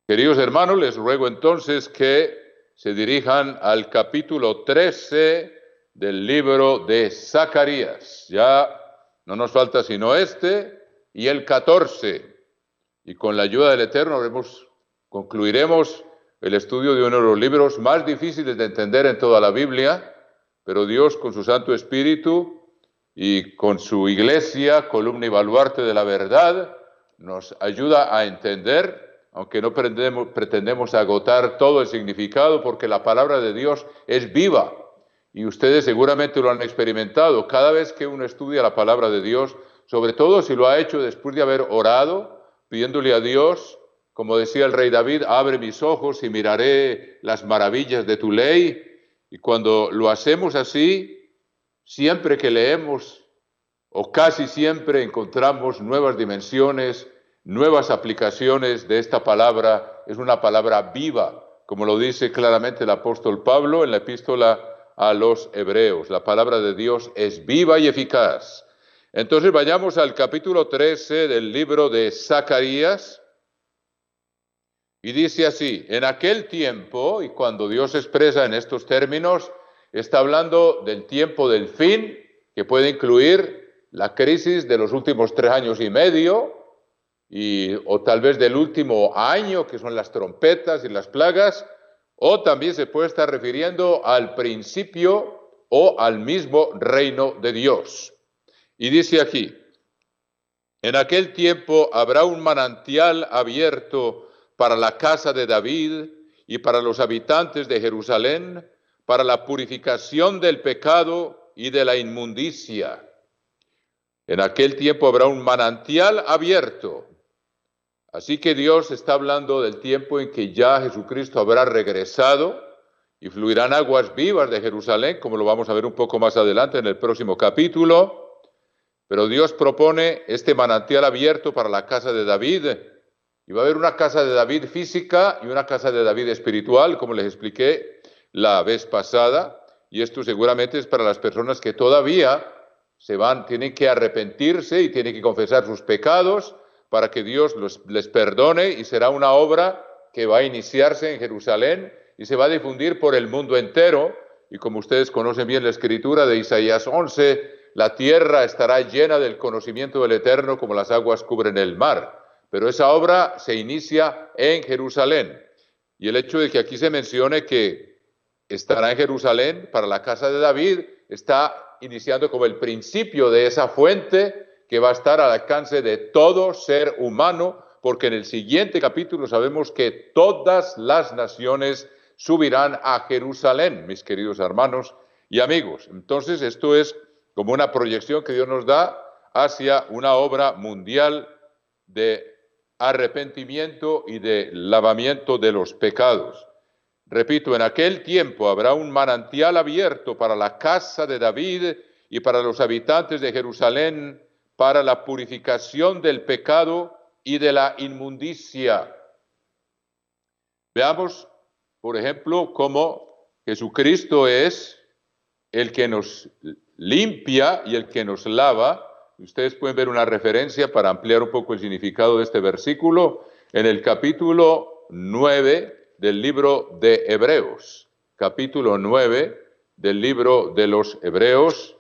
Queridos hermanos, les ruego entonces que se dirijan al capítulo 13 del libro de Zacarías. Ya no nos falta sino este y el 14. Y con la ayuda del Eterno concluiremos el estudio de uno de los libros más difíciles de entender en toda la Biblia, pero Dios con su Santo Espíritu y con su iglesia, columna y baluarte de la verdad, nos ayuda a entender, aunque no pretendemos agotar todo el significado, porque la palabra de Dios es viva, y ustedes seguramente lo han experimentado. Cada vez que uno estudia la palabra de Dios, sobre todo si lo ha hecho después de haber orado, pidiéndole a Dios, como decía el rey David, abre mis ojos y miraré las maravillas de tu ley, y cuando lo hacemos así, siempre que leemos, o casi siempre, encontramos nuevas dimensiones, nuevas aplicaciones de esta palabra. Es una palabra viva, como lo dice claramente el apóstol Pablo en la epístola a los Hebreos. La palabra de Dios es viva y eficaz. Entonces vayamos al capítulo 13 del libro de Zacarías, y dice así: en aquel tiempo, y cuando Dios expresa en estos términos, está hablando del tiempo del fin, que puede incluir la crisis de los últimos 3 años y medio, o tal vez del último año, que son las trompetas y las plagas, o también se puede estar refiriendo al principio o al mismo reino de Dios. Y dice aquí: en aquel tiempo habrá un manantial abierto para la casa de David y para los habitantes de Jerusalén, para la purificación del pecado y de la inmundicia. En aquel tiempo habrá un manantial abierto. Así que Dios está hablando del tiempo en que ya Jesucristo habrá regresado y fluirán aguas vivas de Jerusalén, como lo vamos a ver un poco más adelante en el próximo capítulo. Pero Dios propone este manantial abierto para la casa de David, y va a haber una casa de David física y una casa de David espiritual, como les expliqué la vez pasada, y esto seguramente es para las personas que todavía tienen que arrepentirse y tienen que confesar sus pecados para que Dios les perdone, y será una obra que va a iniciarse en Jerusalén y se va a difundir por el mundo entero. Y como ustedes conocen bien la escritura de Isaías 11, la tierra estará llena del conocimiento del Eterno como las aguas cubren el mar. Pero esa obra se inicia en Jerusalén. Y el hecho de que aquí se mencione que estará en Jerusalén para la casa de David está iniciando como el principio de esa fuente que va a estar al alcance de todo ser humano, porque en el siguiente capítulo sabemos que todas las naciones subirán a Jerusalén, mis queridos hermanos y amigos. Entonces esto es como una proyección que Dios nos da hacia una obra mundial de arrepentimiento y de lavamiento de los pecados. Repito, en aquel tiempo habrá un manantial abierto para la casa de David y para los habitantes de Jerusalén, para la purificación del pecado y de la inmundicia. Veamos, por ejemplo, cómo Jesucristo es el que nos limpia y el que nos lava. Ustedes pueden ver una referencia para ampliar un poco el significado de este versículo en el capítulo 9 del libro de Hebreos. Capítulo 9 del libro de los Hebreos.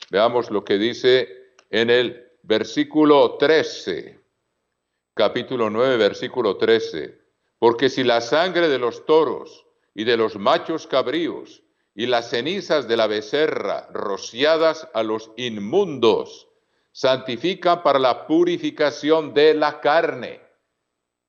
Veamos lo que dice en el versículo 13. Capítulo 9, versículo 13. Porque si la sangre de los toros y de los machos cabríos y las cenizas de la becerra rociadas a los inmundos santifican para la purificación de la carne.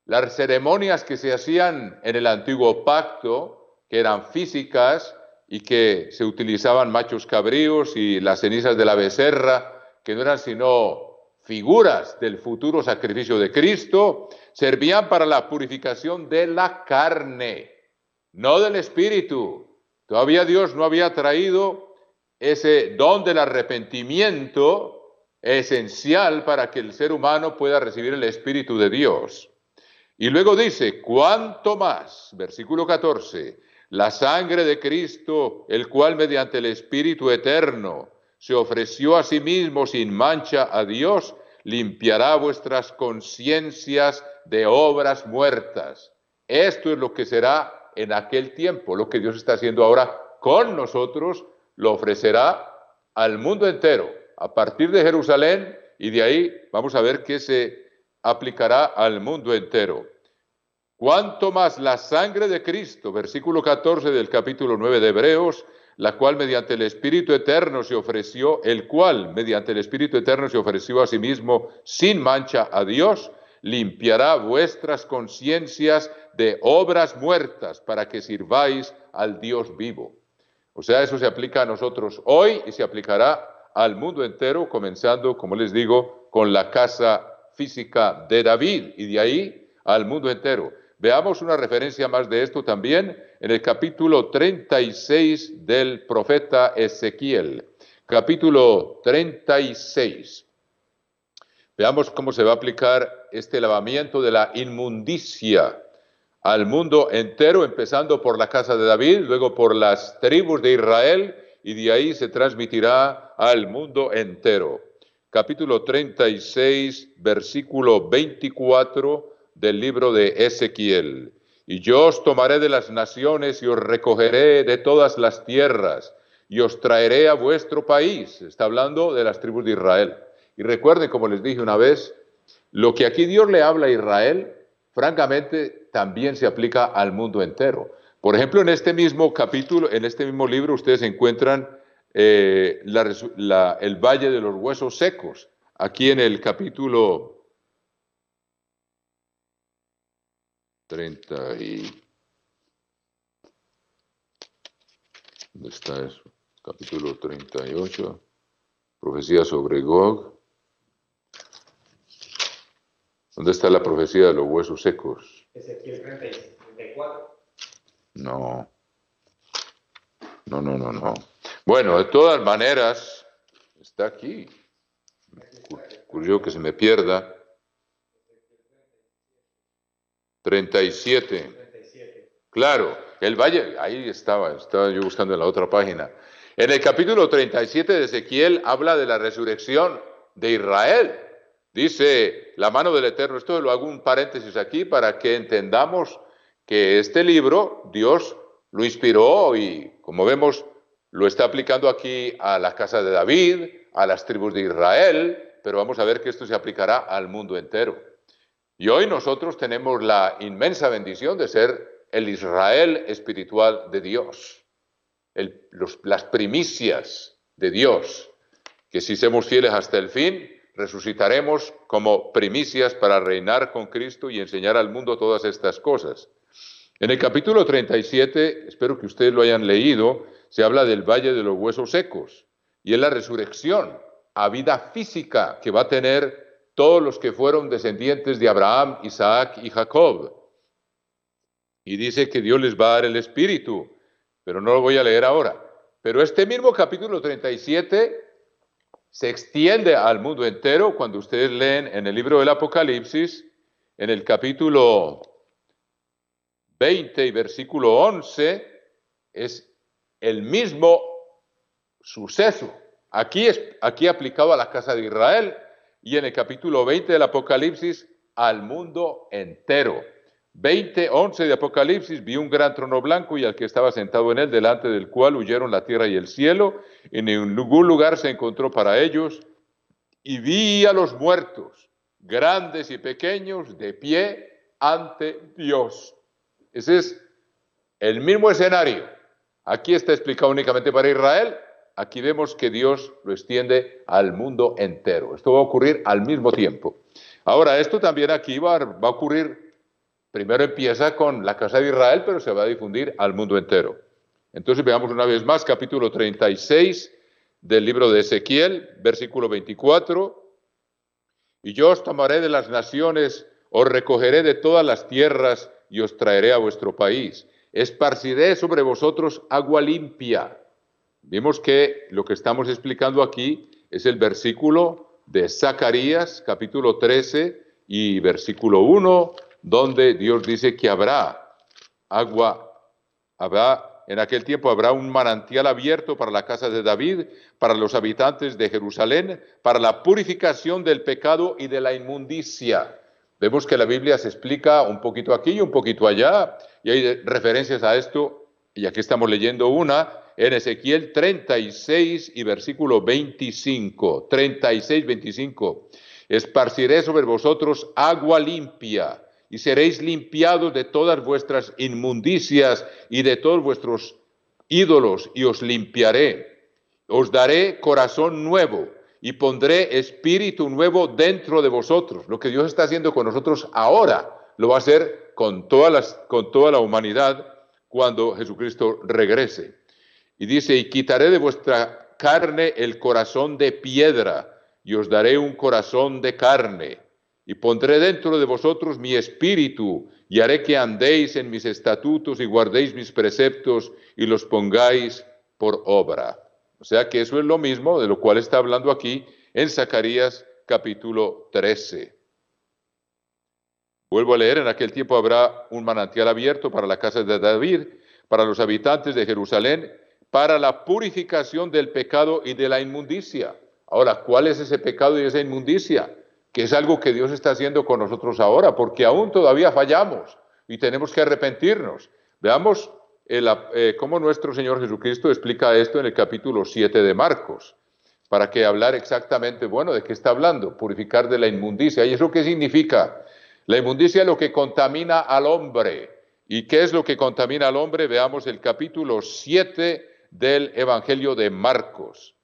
Las ceremonias que se hacían en el antiguo pacto, que eran físicas y que se utilizaban machos cabríos y las cenizas de la becerra, que no eran sino figuras del futuro sacrificio de Cristo, servían para la purificación de la carne, no del espíritu. Todavía Dios no había traído ese don del arrepentimiento esencial para que el ser humano pueda recibir el Espíritu de Dios. Y luego dice: cuánto más, versículo 14, la sangre de Cristo, el cual mediante el Espíritu eterno se ofreció a sí mismo sin mancha a Dios, limpiará vuestras conciencias de obras muertas Esto es lo que será en aquel tiempo, lo que Dios está haciendo ahora con nosotros, lo ofrecerá al mundo entero, a partir de Jerusalén, y de ahí vamos a ver que se aplicará al mundo entero. Cuanto más la sangre de Cristo, versículo 14 del capítulo 9 de Hebreos, la cual mediante el Espíritu Eterno se ofreció, el cual mediante el Espíritu Eterno se ofreció a sí mismo sin mancha a Dios, limpiará vuestras conciencias de obras muertas para que sirváis al Dios vivo. O sea, eso se aplica a nosotros hoy y se aplicará al mundo entero, comenzando, como les digo, con la casa física de David y de ahí al mundo entero. Veamos una referencia más de esto también en el capítulo 36 del profeta Ezequiel. Capítulo 36. Veamos cómo se va a aplicar este lavamiento de la inmundicia al mundo entero, empezando por la casa de David, luego por las tribus de Israel, y de ahí se transmitirá al mundo entero. Capítulo 36, versículo 24 del libro de Ezequiel. Y yo os tomaré de las naciones y os recogeré de todas las tierras y os traeré a vuestro país. Está hablando de las tribus de Israel. Y recuerden, como les dije una vez, lo que aquí Dios le habla a Israel, francamente, también se aplica al mundo entero. Por ejemplo, en este mismo capítulo, en este mismo libro, ustedes encuentran el Valle de los Huesos Secos. Aquí en el capítulo 30 y... ¿Dónde está eso? Capítulo 38, profecía sobre Gog. ¿Dónde está la profecía de los huesos secos? Ezequiel 34. No. Bueno, de todas maneras, está aquí. Ocurrió que se me pierda. 37. Claro, el valle, ahí estaba yo buscando en la otra página. En el capítulo 37 de Ezequiel habla de la resurrección de Israel. Dice la mano del Eterno. Esto lo hago un paréntesis aquí para que entendamos que este libro Dios lo inspiró y, como vemos, lo está aplicando aquí a la casa de David, a las tribus de Israel, pero vamos a ver que esto se aplicará al mundo entero. Y hoy nosotros tenemos la inmensa bendición de ser el Israel espiritual de Dios, las primicias de Dios, que si somos fieles hasta el fin, resucitaremos como primicias para reinar con Cristo y enseñar al mundo todas estas cosas. En el capítulo 37, espero que ustedes lo hayan leído, se habla del Valle de los Huesos Secos, y es la resurrección a vida física que va a tener todos los que fueron descendientes de Abraham, Isaac y Jacob. Y dice que Dios les va a dar el Espíritu, pero no lo voy a leer ahora. Pero este mismo capítulo 37 se extiende al mundo entero cuando ustedes leen en el libro del Apocalipsis, en el capítulo 20 y versículo 11, es el mismo suceso. Aquí aplicado a la casa de Israel, y en el capítulo 20 del Apocalipsis al mundo entero. 20:11 de Apocalipsis, vi un gran trono blanco y al que estaba sentado en él, delante del cual huyeron la tierra y el cielo, y en ningún lugar se encontró para ellos, y vi a los muertos, grandes y pequeños, de pie ante Dios. Ese es el mismo escenario. Aquí está explicado únicamente para Israel. Aquí vemos que Dios lo extiende al mundo entero. Esto va a ocurrir al mismo tiempo. Ahora, esto también aquí va a ocurrir, primero empieza con la casa de Israel, pero se va a difundir al mundo entero. Entonces veamos una vez más capítulo 36 del libro de Ezequiel, versículo 24. Y yo os tomaré de las naciones, os recogeré de todas las tierras y os traeré a vuestro país. Esparciré sobre vosotros agua limpia. Vimos que lo que estamos explicando aquí es el versículo de Zacarías, capítulo 13 y versículo 1, donde Dios dice que habrá agua, en aquel tiempo habrá un manantial abierto para la casa de David, para los habitantes de Jerusalén, para la purificación del pecado y de la inmundicia. Vemos que la Biblia se explica un poquito aquí y un poquito allá, y hay referencias a esto, y aquí estamos leyendo una, en Ezequiel 36 y versículo 25, 36, 25. Esparciré sobre vosotros agua limpia, y seréis limpiados de todas vuestras inmundicias y de todos vuestros ídolos, y os limpiaré. Os daré corazón nuevo, y pondré espíritu nuevo dentro de vosotros. Lo que Dios está haciendo con nosotros ahora, lo va a hacer con toda la humanidad cuando Jesucristo regrese. Y dice, y quitaré de vuestra carne el corazón de piedra, y os daré un corazón de carne, y pondré dentro de vosotros mi espíritu, y haré que andéis en mis estatutos y guardéis mis preceptos, y los pongáis por obra. O sea que eso es lo mismo de lo cual está hablando aquí en Zacarías capítulo 13. Vuelvo a leer, en aquel tiempo habrá un manantial abierto para la casa de David, para los habitantes de Jerusalén, para la purificación del pecado y de la inmundicia. Ahora, ¿cuál es ese pecado y esa inmundicia? Que es algo que Dios está haciendo con nosotros ahora, porque aún todavía fallamos y tenemos que arrepentirnos. Veamos cómo nuestro Señor Jesucristo explica esto en el capítulo 7 de Marcos, para que hablar exactamente, bueno, ¿de qué está hablando? Purificar de la inmundicia. ¿Y eso qué significa? La inmundicia es lo que contamina al hombre. ¿Y qué es lo que contamina al hombre? Veamos el capítulo 7 del Evangelio de Marcos.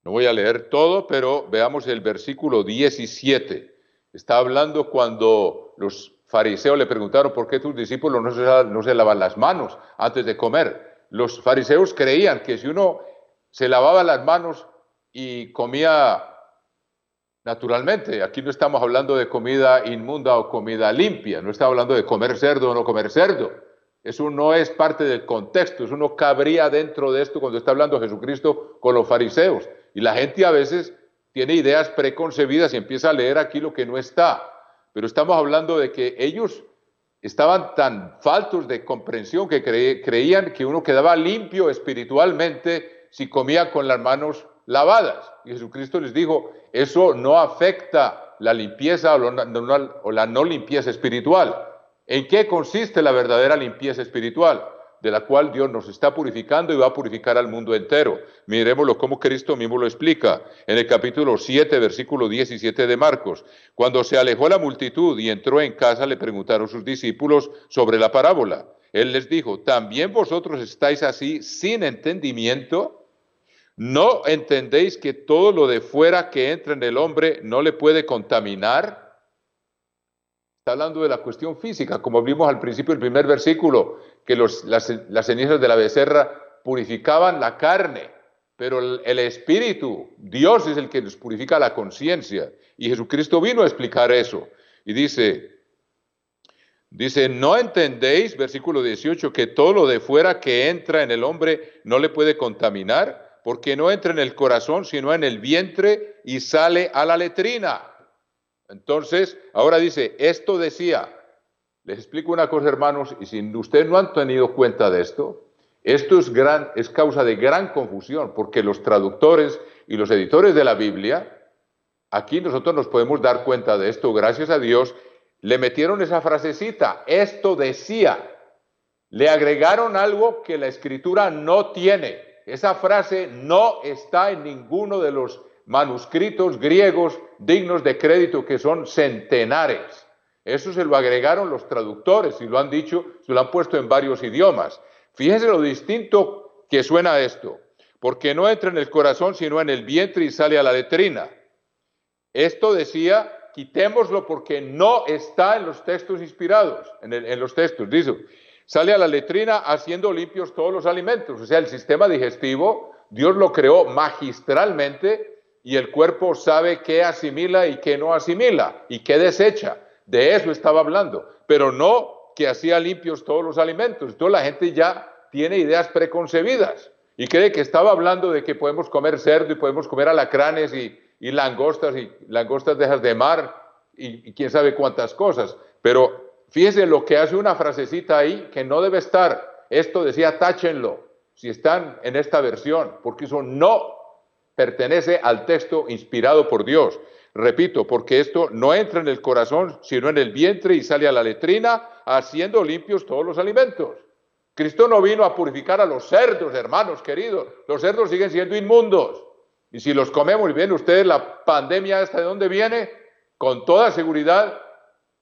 No voy a leer todo, pero veamos el versículo 17. Está hablando cuando los fariseos le preguntaron por qué tus discípulos no se lavan las manos antes de comer. Los fariseos creían que si uno se lavaba las manos y comía naturalmente, aquí no estamos hablando de comida inmunda o comida limpia, no estamos hablando de comer cerdo o no comer cerdo. Eso no es parte del contexto, eso no cabría dentro de esto cuando está hablando Jesucristo con los fariseos. Y la gente a veces tiene ideas preconcebidas y empieza a leer aquí lo que no está. Pero estamos hablando de que ellos estaban tan faltos de comprensión que creían que uno quedaba limpio espiritualmente si comía con las manos lavadas. Y Jesucristo les dijo, eso no afecta la limpieza o la no limpieza espiritual. ¿En qué consiste la verdadera limpieza espiritual? De la cual Dios nos está purificando y va a purificar al mundo entero. Miremoslo como Cristo mismo lo explica en el capítulo 7, versículo 17 de Marcos. Cuando se alejó la multitud y entró en casa, le preguntaron sus discípulos sobre la parábola. Él les dijo, ¿también vosotros estáis así sin entendimiento? ¿No entendéis que todo lo de fuera que entra en el hombre no le puede contaminar? Está hablando de la cuestión física, como vimos al principio del primer versículo, que las cenizas de la becerra purificaban la carne, pero el espíritu, Dios es el que nos purifica la conciencia, y Jesucristo vino a explicar eso, y dice, ¿no entendéis, versículo 18, que todo lo de fuera que entra en el hombre no le puede contaminar? Porque no entra en el corazón, sino en el vientre y sale a la letrina. Entonces, ahora dice, esto decía, les explico una cosa, hermanos, y si ustedes no han tenido cuenta de esto es causa de gran confusión, porque los traductores y los editores de la Biblia, aquí nosotros nos podemos dar cuenta de esto, gracias a Dios, le metieron esa frasecita, esto decía, le agregaron algo que la Escritura no tiene. Esa frase no está en ninguno de los manuscritos griegos dignos de crédito, que son centenares. Eso se lo agregaron los traductores y lo han dicho, se lo han puesto en varios idiomas. Fíjense lo distinto que suena esto, porque no entra en el corazón sino en el vientre y sale a la letrina. Esto decía, quitémoslo porque no está en los textos inspirados, en los textos, dice, sale a la letrina haciendo limpios todos los alimentos. O sea, el sistema digestivo, Dios lo creó magistralmente, y el cuerpo sabe qué asimila y qué no asimila, y qué desecha. De eso estaba hablando, pero no que hacía limpios todos los alimentos. Entonces la gente ya tiene ideas preconcebidas, y cree que estaba hablando de que podemos comer cerdo, y podemos comer alacranes, y langostas de esas de mar, y quién sabe cuántas cosas. Pero fíjense lo que hace una frasecita ahí, que no debe estar. Esto decía, táchenlo, si están en esta versión, porque eso no pertenece al texto inspirado por Dios. Repito, porque esto no entra en el corazón, sino en el vientre y sale a la letrina, haciendo limpios todos los alimentos. Cristo no vino a purificar a los cerdos, hermanos queridos. Los cerdos siguen siendo inmundos. Y si los comemos, y ven ustedes la pandemia esta de dónde viene, con toda seguridad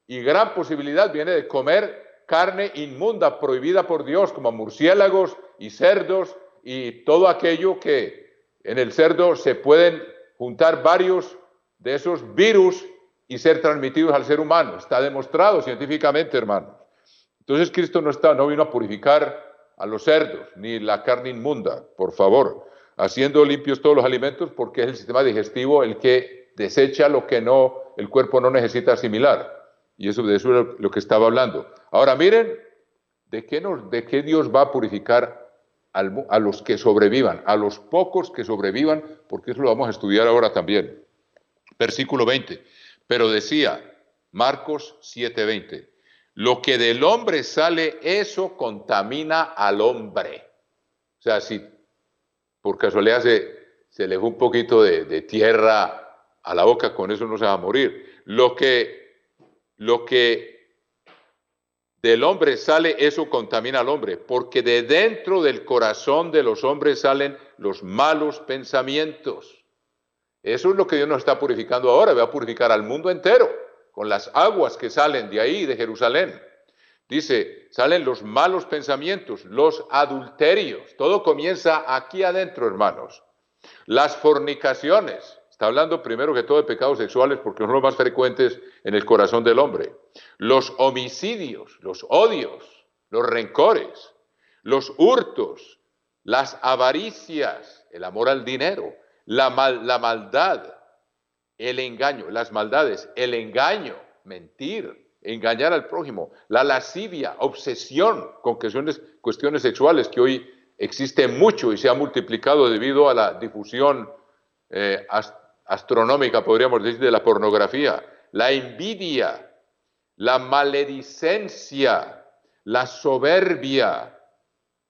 y gran posibilidad viene de comer carne inmunda, prohibida por Dios, como murciélagos y cerdos y todo aquello que en el cerdo se pueden juntar varios de esos virus y ser transmitidos al ser humano. Está demostrado científicamente, hermanos. Entonces Cristo no vino a purificar a los cerdos, ni la carne inmunda, por favor, haciendo limpios todos los alimentos, porque es el sistema digestivo el que desecha lo que el cuerpo no necesita asimilar. Y de eso es lo que estaba hablando. Ahora miren, ¿de qué Dios va a purificar a los que sobrevivan, a los pocos que sobrevivan? Porque eso lo vamos a estudiar ahora también. Versículo 20. Pero decía, Marcos 7:20, lo que del hombre sale, eso contamina al hombre. O sea, si por casualidad se le fue un poquito de tierra a la boca, con eso no se va a morir. Lo que del hombre sale, eso contamina al hombre, porque de dentro del corazón de los hombres salen los malos pensamientos. Eso es lo que Dios nos está purificando ahora, va a purificar al mundo entero, con las aguas que salen de ahí, de Jerusalén. Dice, salen los malos pensamientos, los adulterios, todo comienza aquí adentro, hermanos. Las fornicaciones, está hablando primero que todo de pecados sexuales porque son los más frecuentes en el corazón del hombre. Los homicidios, los odios, los rencores, los hurtos, las avaricias, el amor al dinero, la maldad, el engaño, las maldades, el engaño, mentir, engañar al prójimo, la lascivia, obsesión con cuestiones sexuales que hoy existen mucho y se ha multiplicado debido a la difusión astronómica, podríamos decir, de la pornografía, la envidia, la maledicencia, la soberbia,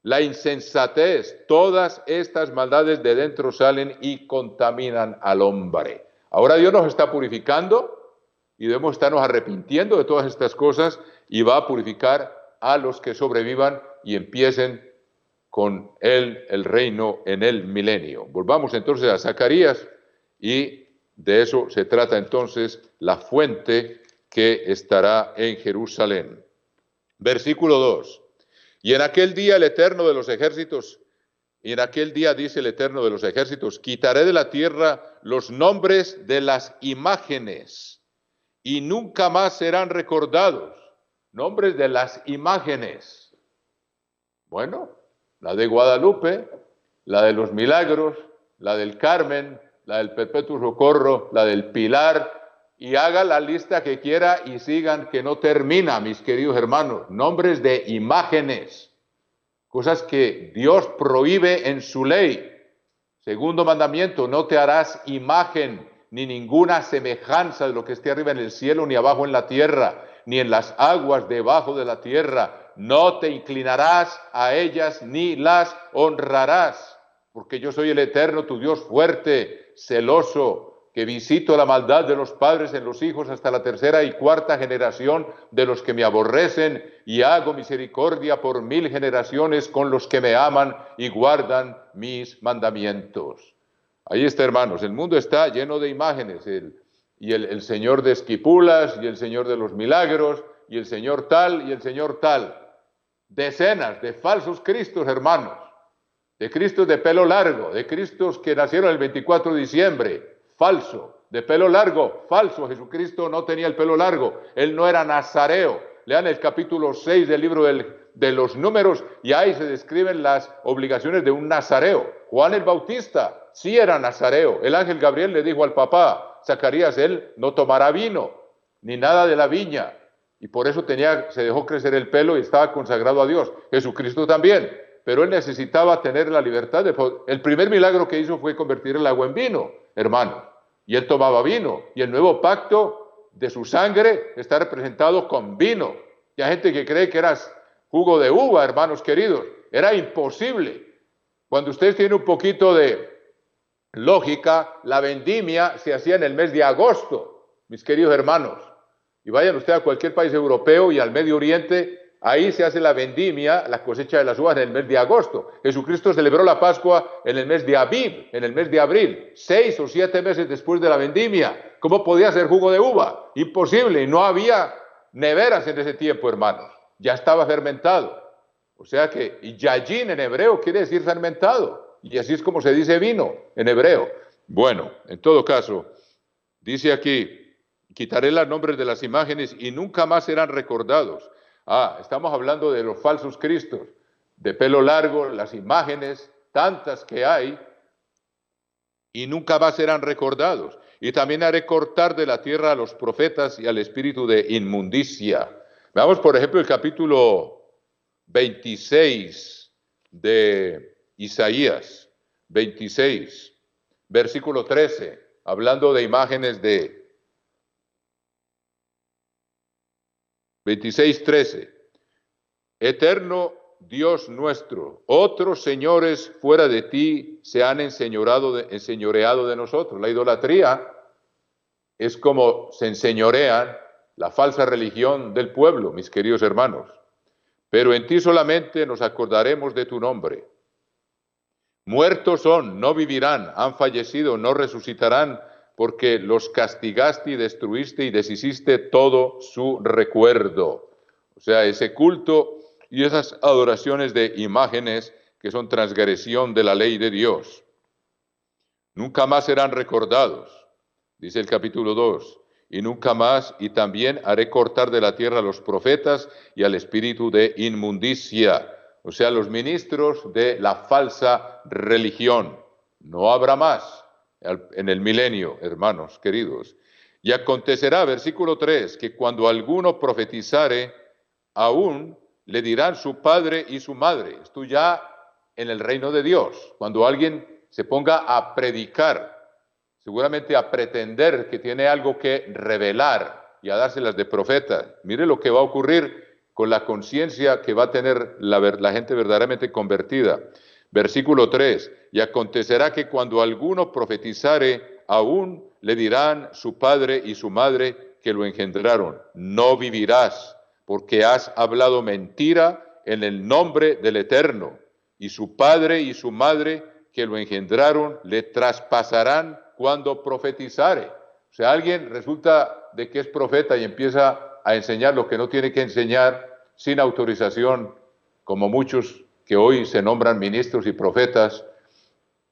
la insensatez, todas estas maldades de dentro salen y contaminan al hombre. Ahora Dios nos está purificando y debemos estarnos arrepintiendo de todas estas cosas y va a purificar a los que sobrevivan y empiecen con Él el reino en el milenio. Volvamos entonces a Zacarías y de eso se trata entonces la fuente que estará en Jerusalén. Versículo 2. Y en aquel día el Eterno de los ejércitos, dice el Eterno de los ejércitos, quitaré de la tierra los nombres de las imágenes y nunca más serán recordados. Nombres de las imágenes. Bueno, la de Guadalupe, la de los Milagros, la del Carmen, la del Perpetuo Socorro, la del Pilar, y haga la lista que quiera y sigan que no termina, mis queridos hermanos. Nombres de imágenes, cosas que Dios prohíbe en su ley. Segundo mandamiento, no te harás imagen ni ninguna semejanza de lo que esté arriba en el cielo, ni abajo en la tierra, ni en las aguas debajo de la tierra. No te inclinarás a ellas ni las honrarás, porque yo soy el Eterno, tu Dios fuerte, celoso, que visito la maldad de los padres en los hijos hasta la tercera y cuarta generación de los que me aborrecen, y hago misericordia por 1000 generaciones con los que me aman y guardan mis mandamientos. Ahí está, hermanos, el mundo está lleno de imágenes, el Señor de Esquipulas, y el Señor de los Milagros, y el Señor tal, y el Señor tal. Decenas de falsos cristos, hermanos, de cristos de pelo largo, de cristos que nacieron el 24 de diciembre, falso, de pelo largo, falso. Jesucristo no tenía el pelo largo, Él no era nazareo. Lean el capítulo 6 del libro de los Números y ahí se describen las obligaciones de un nazareo. Juan el Bautista sí era nazareo. El ángel Gabriel le dijo al papá Zacarías, él no tomará vino ni nada de la viña, y por eso se dejó crecer el pelo y estaba consagrado a Dios. Jesucristo también, pero él necesitaba tener la libertad el primer milagro que hizo fue convertir el agua en vino, hermano, y él tomaba vino, y el nuevo pacto de su sangre está representado con vino. Y hay gente que cree que era jugo de uva, hermanos queridos, era imposible. Cuando ustedes tienen un poquito de lógica, la vendimia se hacía en el mes de agosto, mis queridos hermanos. Y vayan ustedes a cualquier país europeo y al Medio Oriente, ahí se hace la vendimia, la cosecha de las uvas en el mes de agosto. Jesucristo celebró la Pascua en el mes de Abib, en el mes de abril, 6 o 7 meses después de la vendimia. ¿Cómo podía hacer jugo de uva? Imposible, y no había neveras en ese tiempo, hermanos. Ya estaba fermentado. O sea que, y yayin en hebreo quiere decir fermentado, y así es como se dice vino en hebreo. Bueno, en todo caso, dice aquí, quitaré los nombres de las imágenes y nunca más serán recordados. Estamos hablando de los falsos cristos, de pelo largo, las imágenes, tantas que hay, y nunca más serán recordados. Y también haré cortar de la tierra a los profetas y al espíritu de inmundicia. Veamos, por ejemplo, el capítulo 26 de Isaías, 26, versículo 13, hablando de imágenes de 26:13. Eterno Dios nuestro, otros señores fuera de ti se han enseñoreado de nosotros. La idolatría es como se enseñorean la falsa religión del pueblo, mis queridos hermanos. Pero en ti solamente nos acordaremos de tu nombre. Muertos son, no vivirán, han fallecido, no resucitarán, porque los castigaste y destruiste y deshiciste todo su recuerdo. O sea, ese culto y esas adoraciones de imágenes que son transgresión de la ley de Dios. Nunca más serán recordados, dice el capítulo 2, y nunca más, y también haré cortar de la tierra a los profetas y al espíritu de inmundicia, o sea, los ministros de la falsa religión. No habrá más en el milenio, hermanos queridos. Y acontecerá, versículo 3, que cuando alguno profetizare, aún le dirán su padre y su madre. Esto ya en el reino de Dios. Cuando alguien se ponga a predicar, seguramente a pretender que tiene algo que revelar y a dárselas de profeta, mire lo que va a ocurrir con la conciencia que va a tener la gente verdaderamente convertida. Versículo 3, y acontecerá que cuando alguno profetizare, aún le dirán su padre y su madre que lo engendraron, no vivirás, porque has hablado mentira en el nombre del Eterno, y su padre y su madre que lo engendraron le traspasarán cuando profetizare. O sea, alguien resulta de que es profeta y empieza a enseñar lo que no tiene que enseñar sin autorización, como muchos que hoy se nombran ministros y profetas.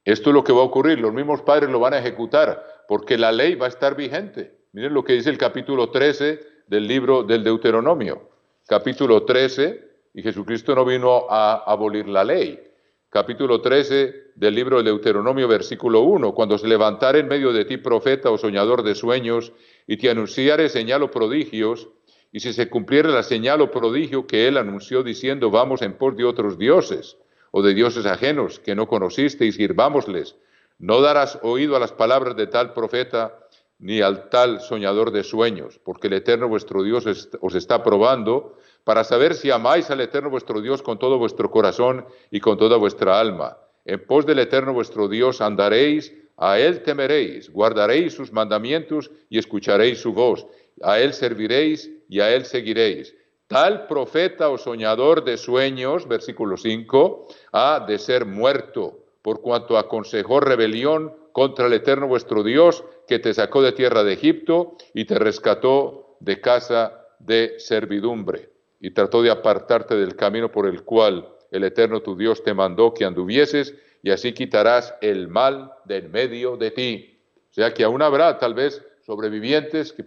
Esto es lo que va a ocurrir, los mismos padres lo van a ejecutar, porque la ley va a estar vigente. Miren lo que dice el capítulo 13 del libro del Deuteronomio. Capítulo 13, y Jesucristo no vino a abolir la ley. Capítulo 13 del libro del Deuteronomio, versículo 1, cuando se levantare en medio de ti profeta o soñador de sueños, y te anunciare señal o prodigios, y si se cumpliere la señal o prodigio que él anunció diciendo, vamos en pos de otros dioses, o de dioses ajenos que no conociste y sirvámosles, no darás oído a las palabras de tal profeta, ni al tal soñador de sueños, porque el Eterno vuestro Dios os está probando para saber si amáis al Eterno vuestro Dios con todo vuestro corazón y con toda vuestra alma. En pos del Eterno vuestro Dios andaréis, a Él temeréis, guardaréis sus mandamientos y escucharéis su voz. A Él serviréis y a Él seguiréis. Tal profeta o soñador de sueños, versículo 5, ha de ser muerto, por cuanto aconsejó rebelión contra el Eterno vuestro Dios, que te sacó de tierra de Egipto y te rescató de casa de servidumbre, y trató de apartarte del camino por el cual el Eterno tu Dios te mandó que anduvieses, y así quitarás el mal de en medio de ti. O sea que aún habrá tal vez sobrevivientes que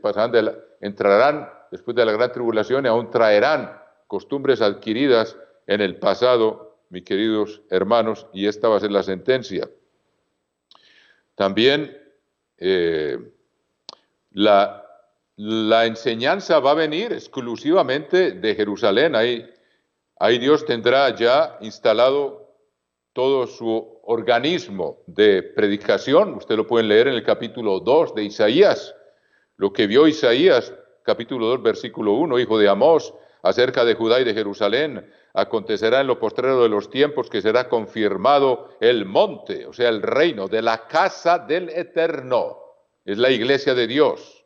entrarán después de la gran tribulación y aún traerán costumbres adquiridas en el pasado, mis queridos hermanos, y esta va a ser la sentencia. También la enseñanza va a venir exclusivamente de Jerusalén. Ahí Dios tendrá ya instalado todo su organismo de predicación. Usted lo pueden leer en el capítulo 2 de Isaías. Lo que vio Isaías, capítulo 2, versículo 1, hijo de Amós, acerca de Judá y de Jerusalén. Acontecerá en lo postrero de los tiempos que será confirmado el monte, o sea, el reino de la casa del Eterno. Es la iglesia de Dios,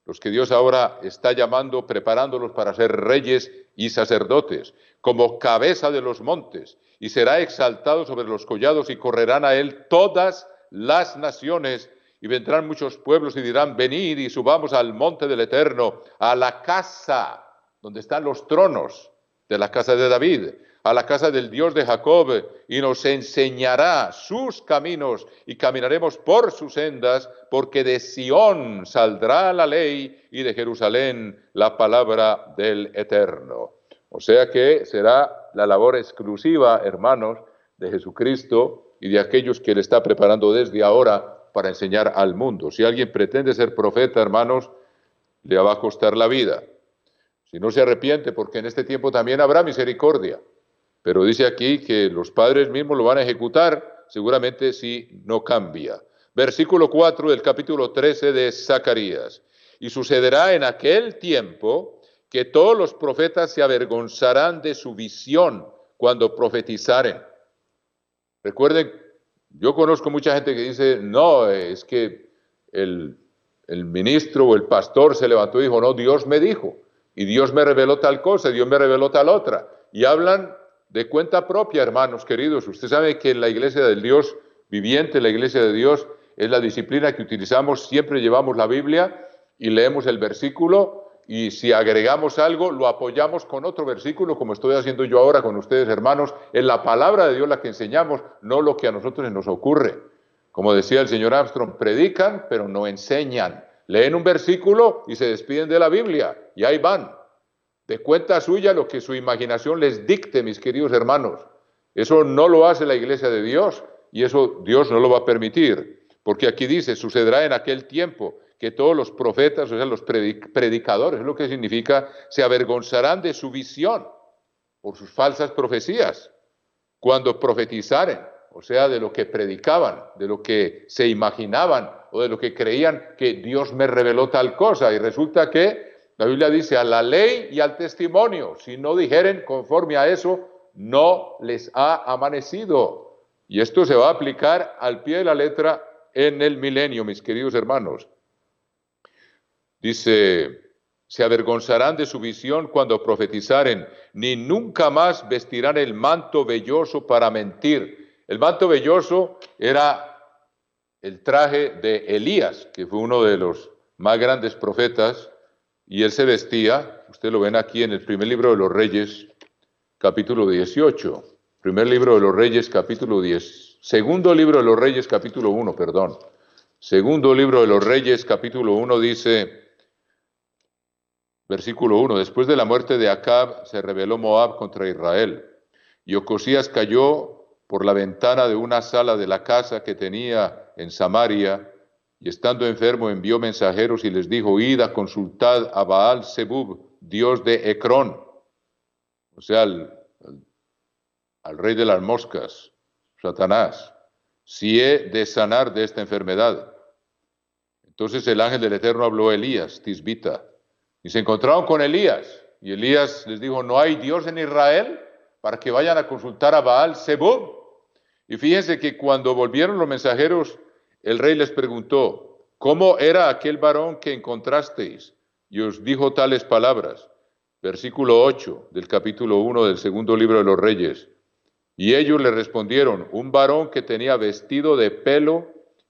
los que Dios ahora está llamando, preparándolos para ser reyes y sacerdotes, como cabeza de los montes, y será exaltado sobre los collados y correrán a él todas las naciones, y vendrán muchos pueblos y dirán, venid y subamos al monte del Eterno, a la casa donde están los tronos de la casa de David, a la casa del Dios de Jacob, y nos enseñará sus caminos, y caminaremos por sus sendas, porque de Sión saldrá la ley, y de Jerusalén la palabra del Eterno. O sea que será la labor exclusiva, hermanos, de Jesucristo y de aquellos que Él está preparando desde ahora para enseñar al mundo. Si alguien pretende ser profeta, hermanos, le va a costar la vida. Si no se arrepiente, porque en este tiempo también habrá misericordia. Pero dice aquí que los padres mismos lo van a ejecutar, seguramente si no cambia. Versículo 4 del capítulo 13 de Zacarías. Y sucederá en aquel tiempo que todos los profetas se avergonzarán de su visión cuando profetizaren. Recuerden, yo conozco mucha gente que dice, no, es que el ministro o el pastor se levantó y dijo, no, Dios me dijo, y Dios me reveló tal cosa, Dios me reveló tal otra. Y hablan de cuenta propia, hermanos queridos. Usted sabe que en la iglesia del Dios viviente, la iglesia de Dios, es la disciplina que utilizamos, siempre llevamos la Biblia y leemos el versículo, y si agregamos algo, lo apoyamos con otro versículo, como estoy haciendo yo ahora con ustedes, hermanos. Es la palabra de Dios la que enseñamos, no lo que a nosotros nos ocurre. Como decía el señor Armstrong, predican, pero no enseñan. Leen un versículo y se despiden de la Biblia, y ahí van. De cuenta suya lo que su imaginación les dicte, mis queridos hermanos. Eso no lo hace la iglesia de Dios, y eso Dios no lo va a permitir. Porque aquí dice, sucederá en aquel tiempo que todos los profetas, o sea, los predicadores, es lo que significa, se avergonzarán de su visión por sus falsas profecías, cuando profetizaren, o sea, de lo que predicaban, de lo que se imaginaban, o de lo que creían que Dios me reveló tal cosa, y resulta que la Biblia dice a la ley y al testimonio, si no dijeren conforme a eso, no les ha amanecido. Y esto se va a aplicar al pie de la letra en el milenio, mis queridos hermanos. Dice, se avergonzarán de su visión cuando profetizaren, ni nunca más vestirán el manto velloso para mentir. El manto velloso era el traje de Elías, que fue uno de los más grandes profetas, y él se vestía, ustedes lo ven aquí en el primer libro de los Reyes, capítulo 18, primer libro de los Reyes, capítulo 10, segundo libro de los Reyes, capítulo 1, perdón, segundo libro de los Reyes, capítulo 1 dice, versículo 1, después de la muerte de Acab, se rebeló Moab contra Israel, y Ocosías cayó por la ventana de una sala de la casa que tenía en Samaria, y estando enfermo envió mensajeros y les dijo, id a consultad a Baal Zebub, dios de Ecrón, o sea, al rey de las moscas, Satanás, si he de sanar de esta enfermedad. Entonces el ángel del Eterno habló a Elías, Tisbita, y se encontraron con Elías, y Elías les dijo, ¿no hay Dios en Israel para que vayan a consultar a Baal Zebub? Y fíjense que cuando volvieron los mensajeros, el rey les preguntó, ¿cómo era aquel varón que encontrasteis? Y os dijo tales palabras. Versículo 8 del capítulo 1 del segundo libro de los Reyes. Y ellos le respondieron, un varón que tenía vestido de pelo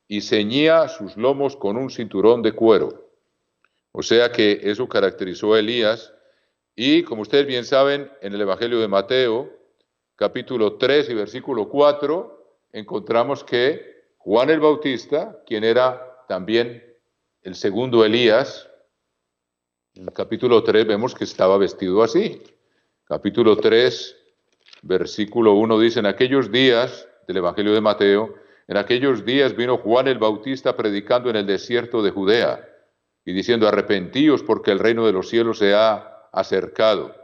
y ceñía sus lomos con un cinturón de cuero. O sea que eso caracterizó a Elías. Y como ustedes bien saben, en el Evangelio de Mateo, capítulo 3 y versículo 4, encontramos que Juan el Bautista, quien era también el segundo Elías, en el capítulo 3 vemos que estaba vestido así. Capítulo 3, versículo 1 dice, en aquellos días, del Evangelio de Mateo, en aquellos días vino Juan el Bautista predicando en el desierto de Judea y diciendo, arrepentíos porque el reino de los cielos se ha acercado.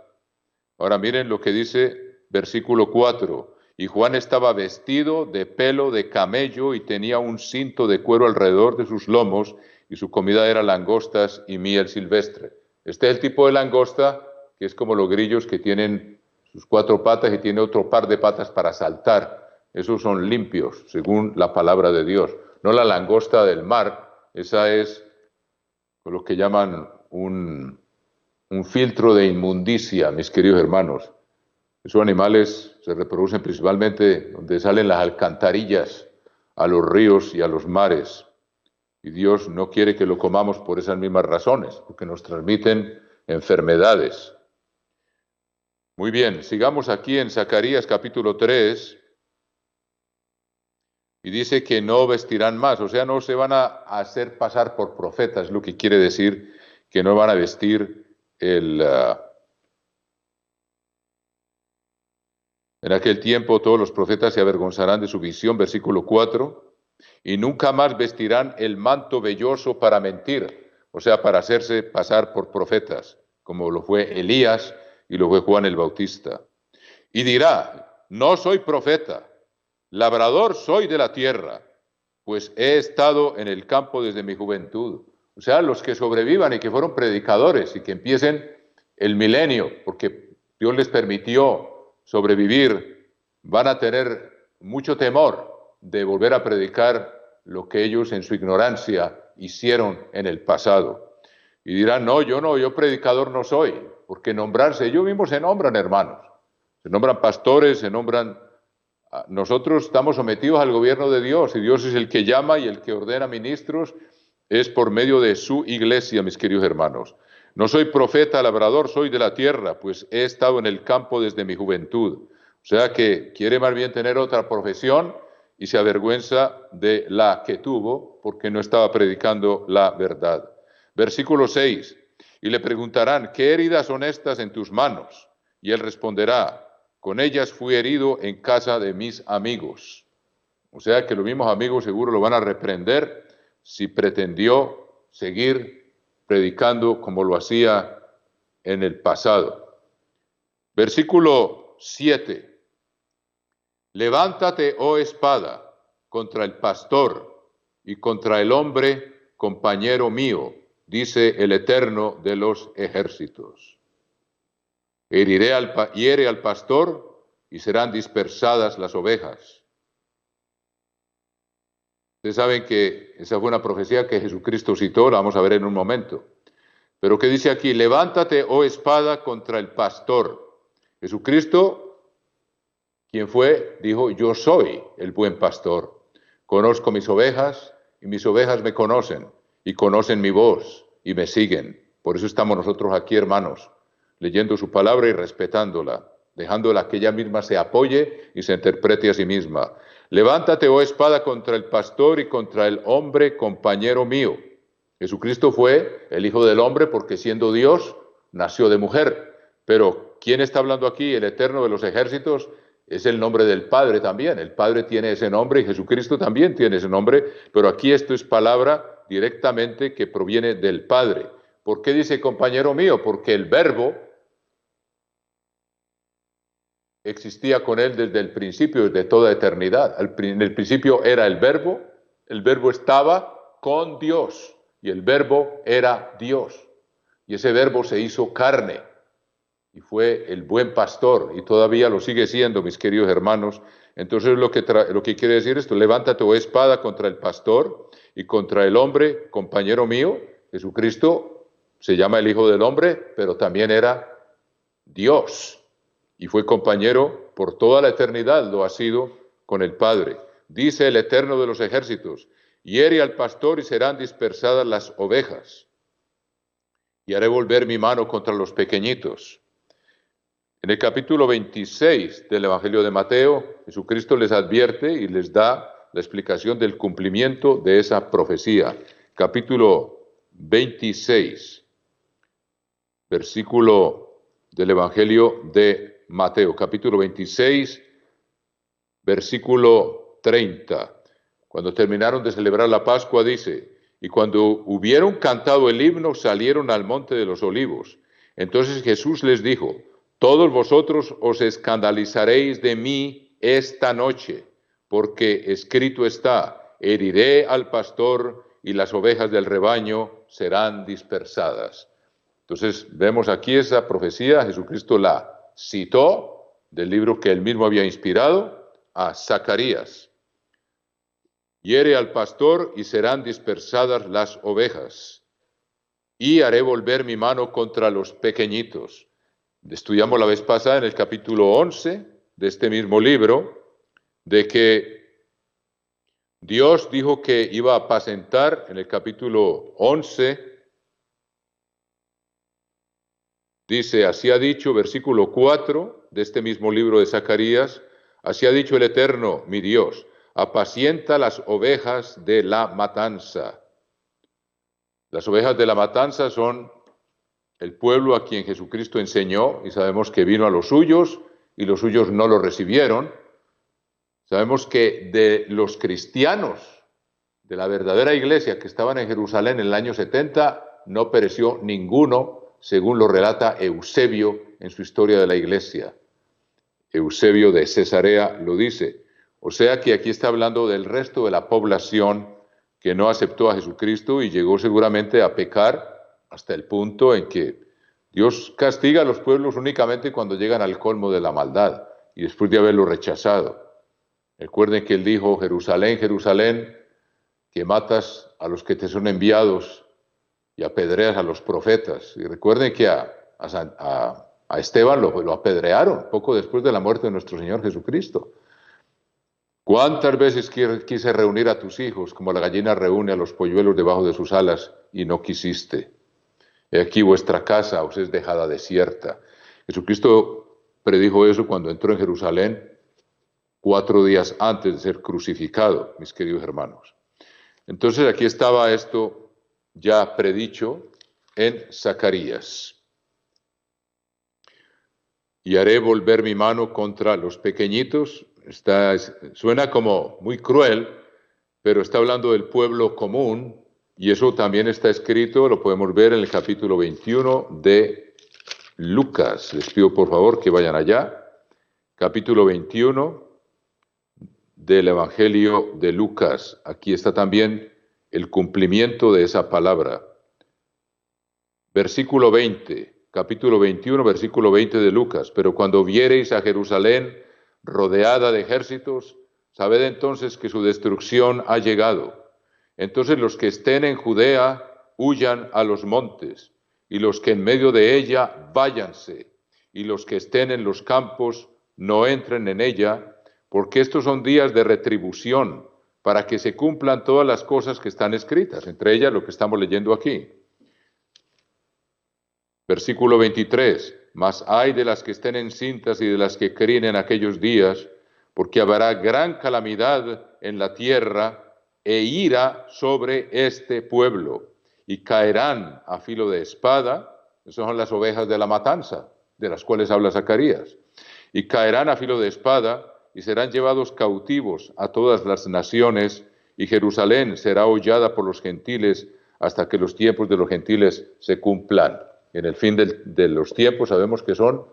Ahora miren lo que dice versículo 4. Y Juan estaba vestido de pelo de camello y tenía un cinto de cuero alrededor de sus lomos y su comida era langostas y miel silvestre. Este es el tipo de langosta que es como los grillos que tienen sus 4 patas y tiene otro par de patas para saltar. Esos son limpios, según la palabra de Dios. No la langosta del mar, esa es lo que llaman un filtro de inmundicia, mis queridos hermanos. Esos animales se reproducen principalmente donde salen las alcantarillas a los ríos y a los mares. Y Dios no quiere que lo comamos por esas mismas razones, porque nos transmiten enfermedades. Muy bien, sigamos aquí en Zacarías capítulo 3, y dice que no vestirán más, o sea, no se van a hacer pasar por profetas, lo que quiere decir que no van a vestir en aquel tiempo todos los profetas se avergonzarán de su visión, versículo 4, y nunca más vestirán el manto velloso para mentir, o sea, para hacerse pasar por profetas, como lo fue Elías y lo fue Juan el Bautista. Y dirá, no soy profeta, labrador soy de la tierra, pues he estado en el campo desde mi juventud. O sea, los que sobrevivan y que fueron predicadores y que empiecen el milenio, porque Dios les permitió sobrevivir, van a tener mucho temor de volver a predicar lo que ellos en su ignorancia hicieron en el pasado. Y dirán, no, yo predicador no soy, porque nombrarse, ellos mismos se nombran hermanos, se nombran pastores, se nombran... Nosotros estamos sometidos al gobierno de Dios, y Dios es el que llama y el que ordena ministros, es por medio de su iglesia, mis queridos hermanos. No soy profeta, labrador, soy de la tierra, pues he estado en el campo desde mi juventud. O sea que quiere más bien tener otra profesión y se avergüenza de la que tuvo porque no estaba predicando la verdad. Versículo 6, y le preguntarán, ¿qué heridas son estas en tus manos? Y él responderá, con ellas fui herido en casa de mis amigos. O sea que los mismos amigos seguro lo van a reprender si pretendió seguir predicando como lo hacía en el pasado. Versículo 7. Levántate, oh espada, contra el pastor y contra el hombre, compañero mío, dice el Eterno de los ejércitos. Hiere al pastor y serán dispersadas las ovejas. Ustedes saben que esa fue una profecía que Jesucristo citó, la vamos a ver en un momento. Pero ¿qué dice aquí? Levántate, oh espada, contra el pastor. Jesucristo, ¿quién fue? Dijo, yo soy el buen pastor. Conozco mis ovejas y mis ovejas me conocen y conocen mi voz y me siguen. Por eso estamos nosotros aquí, hermanos, leyendo su palabra y respetándola, dejándola que ella misma se apoye y se interprete a sí misma. Levántate, oh espada, contra el pastor y contra el hombre, compañero mío. Jesucristo fue el Hijo del Hombre porque siendo Dios, nació de mujer. Pero, ¿quién está hablando aquí? El Eterno de los ejércitos es el nombre del Padre también. El Padre tiene ese nombre y Jesucristo también tiene ese nombre, pero aquí esto es palabra directamente que proviene del Padre. ¿Por qué dice compañero mío? Porque el Verbo existía con él desde el principio, desde toda eternidad. En el principio era el Verbo estaba con Dios y el Verbo era Dios. Y ese Verbo se hizo carne y fue el buen pastor y todavía lo sigue siendo, mis queridos hermanos. Entonces lo que quiere decir esto, levántate, oh espada, contra el pastor y contra el hombre, compañero mío. Jesucristo se llama el Hijo del Hombre, pero también era Dios. Y fue compañero por toda la eternidad, lo ha sido con el Padre. Dice el Eterno de los ejércitos, hiere al pastor y serán dispersadas las ovejas. Y haré volver mi mano contra los pequeñitos. En el capítulo 26 del Evangelio de Mateo, Jesucristo les advierte y les da la explicación del cumplimiento de esa profecía. Capítulo 26, versículo del Evangelio de Mateo, capítulo 26, versículo 30. Cuando terminaron de celebrar la Pascua, dice, y cuando hubieron cantado el himno, salieron al monte de los olivos. Entonces Jesús les dijo, todos vosotros os escandalizaréis de mí esta noche, porque escrito está, heriré al pastor y las ovejas del rebaño serán dispersadas. Entonces vemos aquí esa profecía, Jesucristo la citó del libro que él mismo había inspirado a Zacarías. Hiere al pastor y serán dispersadas las ovejas, y haré volver mi mano contra los pequeñitos. Estudiamos la vez pasada en el capítulo 11 de este mismo libro, de que Dios dijo que iba a apacentar, en el capítulo 11, dice, así ha dicho, versículo 4 de este mismo libro de Zacarías, así ha dicho el Eterno, mi Dios, apacienta las ovejas de la matanza. Las ovejas de la matanza son el pueblo a quien Jesucristo enseñó, y sabemos que vino a los suyos, y los suyos no lo recibieron. Sabemos que de los cristianos, de la verdadera iglesia que estaban en Jerusalén en el año 70, no pereció ninguno, según lo relata Eusebio en su historia de la iglesia. Eusebio de Cesarea lo dice. O sea que aquí está hablando del resto de la población que no aceptó a Jesucristo y llegó seguramente a pecar hasta el punto en que Dios castiga a los pueblos únicamente cuando llegan al colmo de la maldad y después de haberlo rechazado. Recuerden que él dijo, Jerusalén, Jerusalén, que matas a los que te son enviados y apedreas a los profetas. Y recuerden que a Esteban lo apedrearon poco después de la muerte de nuestro Señor Jesucristo. ¿Cuántas veces quise reunir a tus hijos como la gallina reúne a los polluelos debajo de sus alas y no quisiste? He aquí vuestra casa os es dejada desierta. Jesucristo predijo eso cuando entró en Jerusalén 4 días antes de ser crucificado, mis queridos hermanos. Entonces aquí estaba esto ya predicho en Zacarías. Y haré volver mi mano contra los pequeñitos. Suena como muy cruel, pero está hablando del pueblo común, y eso también está escrito, lo podemos ver en el capítulo 21 de Lucas. Les pido por favor que vayan allá. Capítulo 21 del Evangelio de Lucas. Aquí está también el cumplimiento de esa palabra. Versículo 20, capítulo 21, versículo 20 de Lucas. Pero cuando viereis a Jerusalén rodeada de ejércitos, sabed entonces que su destrucción ha llegado. Entonces los que estén en Judea huyan a los montes, y los que en medio de ella váyanse, y los que estén en los campos no entren en ella, porque estos son días de retribución, para que se cumplan todas las cosas que están escritas, entre ellas lo que estamos leyendo aquí. Versículo 23, mas hay de las que estén encintas y de las que críen en aquellos días, porque habrá gran calamidad en la tierra e ira sobre este pueblo, y caerán a filo de espada. Esas son las ovejas de la matanza, de las cuales habla Zacarías, y caerán a filo de espada, y serán llevados cautivos a todas las naciones, y Jerusalén será hollada por los gentiles hasta que los tiempos de los gentiles se cumplan. En el fin de los tiempos sabemos que son,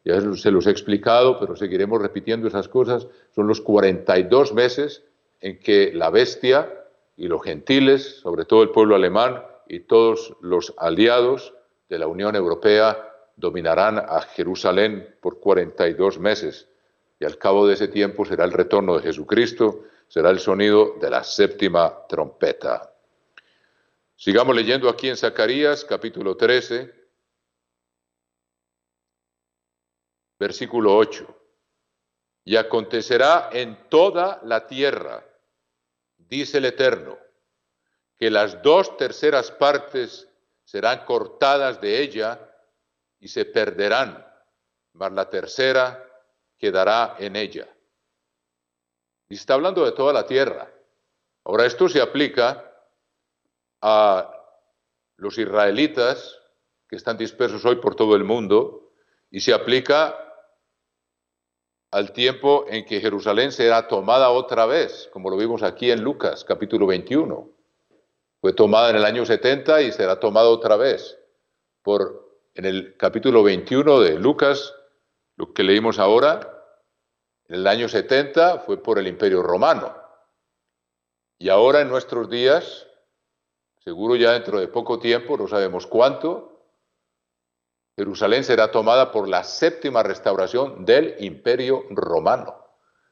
ya se los he explicado, pero seguiremos repitiendo esas cosas, son los 42 meses en que la bestia y los gentiles, sobre todo el pueblo alemán y todos los aliados de la Unión Europea, dominarán a Jerusalén por 42 meses. Y al cabo de ese tiempo será el retorno de Jesucristo, será el sonido de la séptima trompeta. Sigamos leyendo aquí en Zacarías, capítulo 13, versículo 8. Y acontecerá en toda la tierra, dice el Eterno, que las 2/3 partes serán cortadas de ella y se perderán, mas la tercera quedará en ella. Y está hablando de toda la tierra. Ahora esto se aplica a los israelitas que están dispersos hoy por todo el mundo y se aplica al tiempo en que Jerusalén será tomada otra vez, como lo vimos aquí en Lucas, capítulo 21. Fue tomada en el año 70 y será tomada otra vez. En el capítulo 21 de Lucas, lo que leímos ahora, en el año 70 fue por el Imperio Romano. Y ahora en nuestros días, seguro ya dentro de poco tiempo, no sabemos cuánto, Jerusalén será tomada por la séptima restauración del Imperio Romano.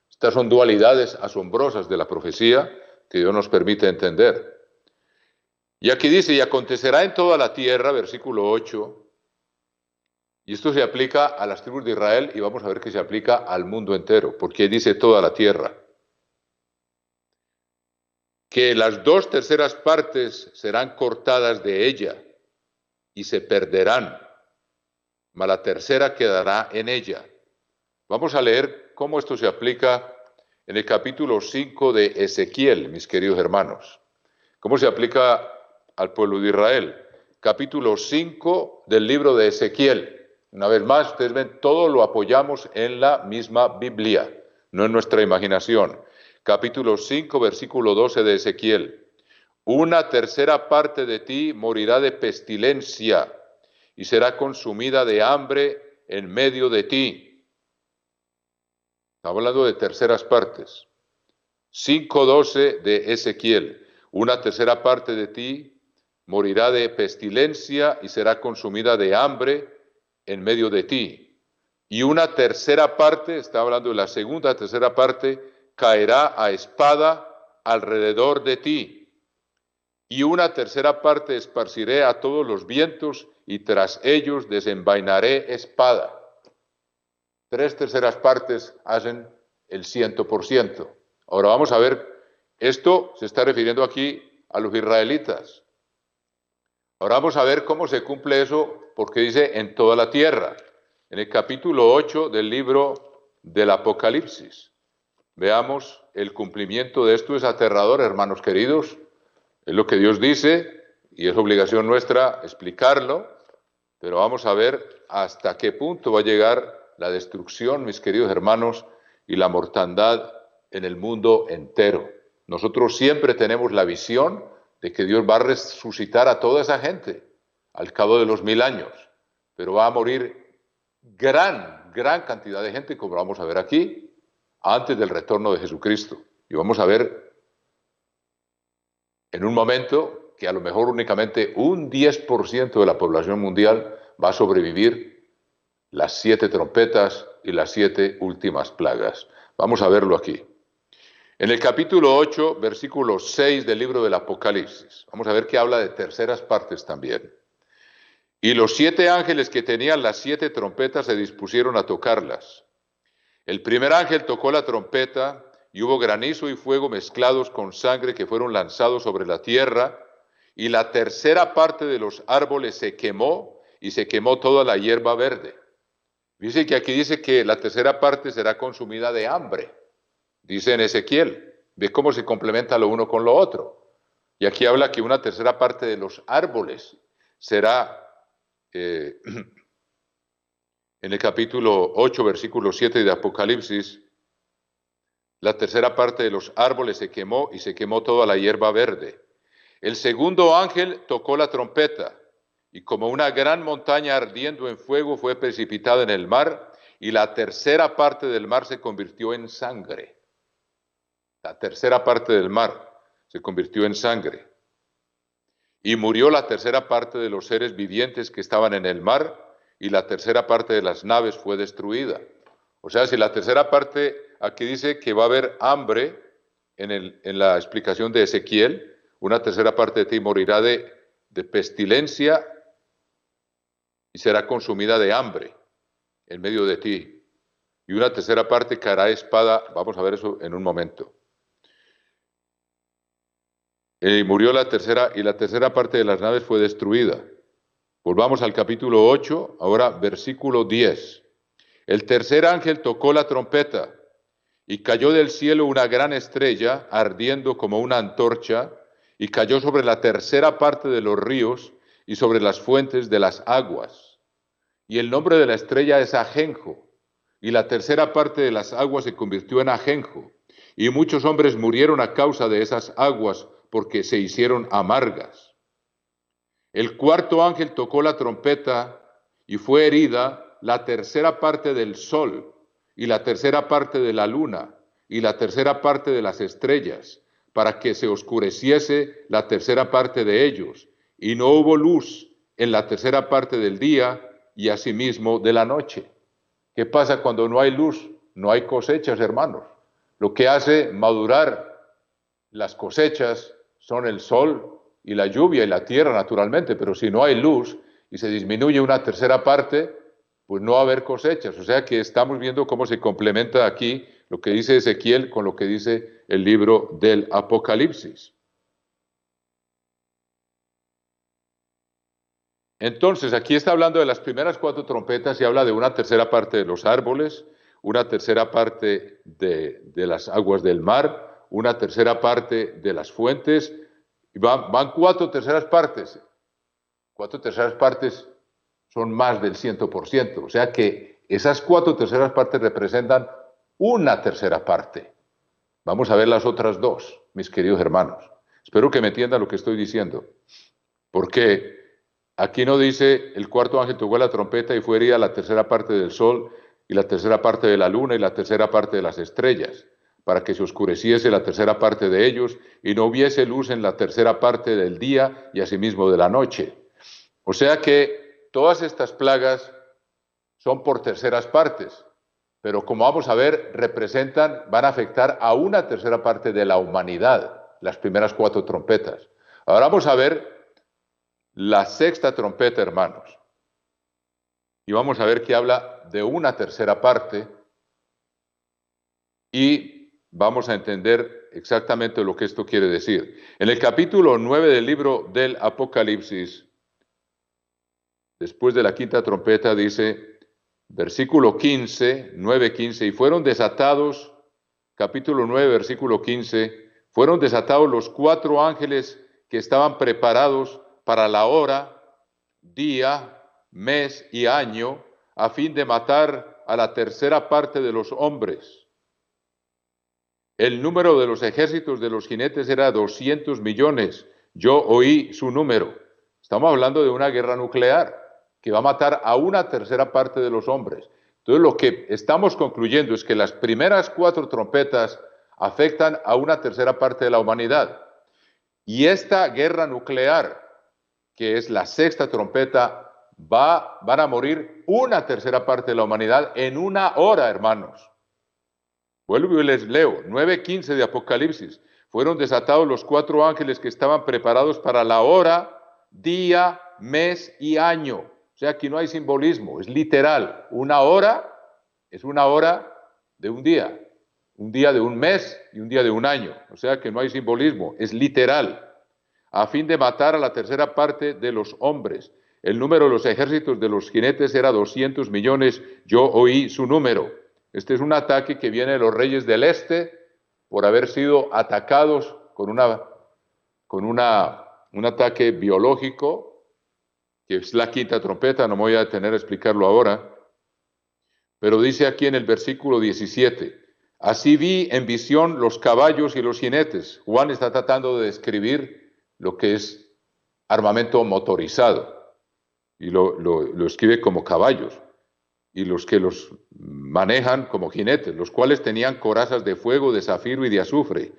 Estas son dualidades asombrosas de la profecía que Dios nos permite entender. Y aquí dice, y acontecerá en toda la tierra, versículo 8, y esto se aplica a las tribus de Israel y vamos a ver que se aplica al mundo entero, porque dice toda la tierra, que las 2/3 partes serán cortadas de ella y se perderán, mas la tercera quedará en ella. Vamos a leer cómo esto se aplica en el capítulo 5 de Ezequiel, mis queridos hermanos. ¿Cómo se aplica al pueblo de Israel? Capítulo 5 del libro de Ezequiel. Una vez más, ustedes ven, todo lo apoyamos en la misma Biblia, no en nuestra imaginación. Capítulo 5, versículo 12 de Ezequiel. 1/3 parte de ti morirá de pestilencia y será consumida de hambre en medio de ti. Estamos hablando de terceras partes. 5:12 de Ezequiel. 1/3 parte de ti morirá de pestilencia y será consumida de hambre en medio de ti. Y 1/3 parte, está hablando de la segunda tercera parte, caerá a espada alrededor de ti. Y 1/3 parte esparciré a todos los vientos y tras ellos desenvainaré espada. 3/3 partes hacen el 100%. Ahora vamos a ver, esto se está refiriendo aquí a los israelitas. Ahora vamos a ver cómo se cumple eso, porque dice en toda la tierra. En el capítulo 8 del libro del Apocalipsis. Veamos, el cumplimiento de esto es aterrador, hermanos queridos. Es lo que Dios dice y es obligación nuestra explicarlo, pero vamos a ver hasta qué punto va a llegar la destrucción, mis queridos hermanos, y la mortandad en el mundo entero. Nosotros siempre tenemos la visión de que Dios va a resucitar a toda esa gente al cabo de los 1000 años, pero va a morir gran cantidad de gente, como vamos a ver aquí, antes del retorno de Jesucristo. Y vamos a ver en un momento que a lo mejor únicamente un 10% de la población mundial va a sobrevivir las 7 trompetas y las 7 últimas plagas. Vamos a verlo aquí. En el capítulo 8, versículo 6 del libro del Apocalipsis, vamos a ver que habla de terceras partes también. Y los 7 ángeles que tenían las 7 trompetas se dispusieron a tocarlas. El primer ángel tocó la trompeta y hubo granizo y fuego mezclados con sangre que fueron lanzados sobre la tierra, y la tercera parte de los árboles se quemó y se quemó toda la hierba verde. Dice que aquí dice que la tercera parte será consumida de hambre. Dice en Ezequiel, ve cómo se complementa lo uno con lo otro. Y aquí habla que 1/3 parte de los árboles será, en el capítulo 8, versículo 7 de Apocalipsis, la tercera parte de los árboles se quemó y se quemó toda la hierba verde. El segundo ángel tocó la trompeta y como una gran montaña ardiendo en fuego fue precipitada en el mar y la tercera parte del mar se convirtió en sangre. La tercera parte del mar se convirtió en sangre. Y murió la tercera parte de los seres vivientes que estaban en el mar, y la tercera parte de las naves fue destruida. O sea, si la tercera parte, aquí dice que va a haber hambre, en la explicación de Ezequiel, 1/3 parte de ti morirá de pestilencia y será consumida de hambre en medio de ti. Y 1/3 parte caerá a espada, vamos a ver eso en un momento. Murió la tercera, y la tercera parte de las naves fue destruida. Volvamos al capítulo 8, ahora versículo 10. El tercer ángel tocó la trompeta, y cayó del cielo una gran estrella, ardiendo como una antorcha, y cayó sobre la tercera parte de los ríos, y sobre las fuentes de las aguas. Y el nombre de la estrella es Ajenjo, y la tercera parte de las aguas se convirtió en ajenjo, y muchos hombres murieron a causa de esas aguas, porque se hicieron amargas. El cuarto ángel tocó la trompeta y fue herida la tercera parte del sol y la tercera parte de la luna y la tercera parte de las estrellas, para que se oscureciese la tercera parte de ellos, y no hubo luz en la tercera parte del día y asimismo de la noche. ¿Qué pasa cuando no hay luz? No hay cosechas, hermanos. Lo que hace madurar las cosechas son el sol y la lluvia y la tierra, naturalmente, pero si no hay luz y se disminuye una tercera parte, pues no va a haber cosechas. O sea que estamos viendo cómo se complementa aquí lo que dice Ezequiel con lo que dice el libro del Apocalipsis. Entonces, aquí está hablando de las primeras 4 trompetas y habla de una tercera parte de los árboles, una tercera parte de las aguas del mar, una tercera parte de las fuentes. Van 4 terceras partes. 4 terceras partes son más del 100%. O sea que esas 4 terceras partes representan una tercera parte. Vamos a ver las otras 2, mis queridos hermanos. Espero que me entiendan lo que estoy diciendo. Porque aquí no dice el cuarto ángel tocó la trompeta y fue herida la tercera parte del sol y la tercera parte de la luna y la tercera parte de las estrellas, para que se oscureciese la tercera parte de ellos y no hubiese luz en la tercera parte del día y asimismo de la noche. O sea que todas estas plagas son por terceras partes, pero como vamos a ver, van a afectar a una tercera parte de la humanidad, las primeras 4 trompetas. Ahora vamos a ver la sexta trompeta, hermanos. Y vamos a ver que habla de una tercera parte y vamos a entender exactamente lo que esto quiere decir. En el capítulo 9 del libro del Apocalipsis, después de la quinta trompeta, dice, versículo 15, 9:15, y fueron desatados, capítulo 9, versículo 15, fueron desatados los 4 ángeles que estaban preparados para la hora, día, mes y año, a fin de matar a la tercera parte de los hombres. El número de los ejércitos de los jinetes era 200 millones. Yo oí su número. Estamos hablando de una guerra nuclear que va a matar a una tercera parte de los hombres. Entonces lo que estamos concluyendo es que las primeras 4 trompetas afectan a una tercera parte de la humanidad. Y esta guerra nuclear, que es la sexta trompeta, van a morir una tercera parte de la humanidad en una hora, hermanos. Vuelvo y les leo, 9:15 de Apocalipsis. Fueron desatados los 4 ángeles que estaban preparados para la hora, día, mes y año. O sea, aquí no hay simbolismo, es literal. Una hora es una hora de un día de un mes y un día de un año. O sea que no hay simbolismo, es literal. A fin de matar a la tercera parte de los hombres. El número de los ejércitos de los jinetes era 200 millones, yo oí su número. Este es un ataque que viene de los reyes del este por haber sido atacados con un ataque biológico, que es la quinta trompeta, no me voy a detener a explicarlo ahora, pero dice aquí en el versículo 17, así vi en visión los caballos y los jinetes. Juan está tratando de describir lo que es armamento motorizado y lo escribe como caballos y los que los manejan como jinetes, los cuales tenían corazas de fuego, de zafiro y de azufre,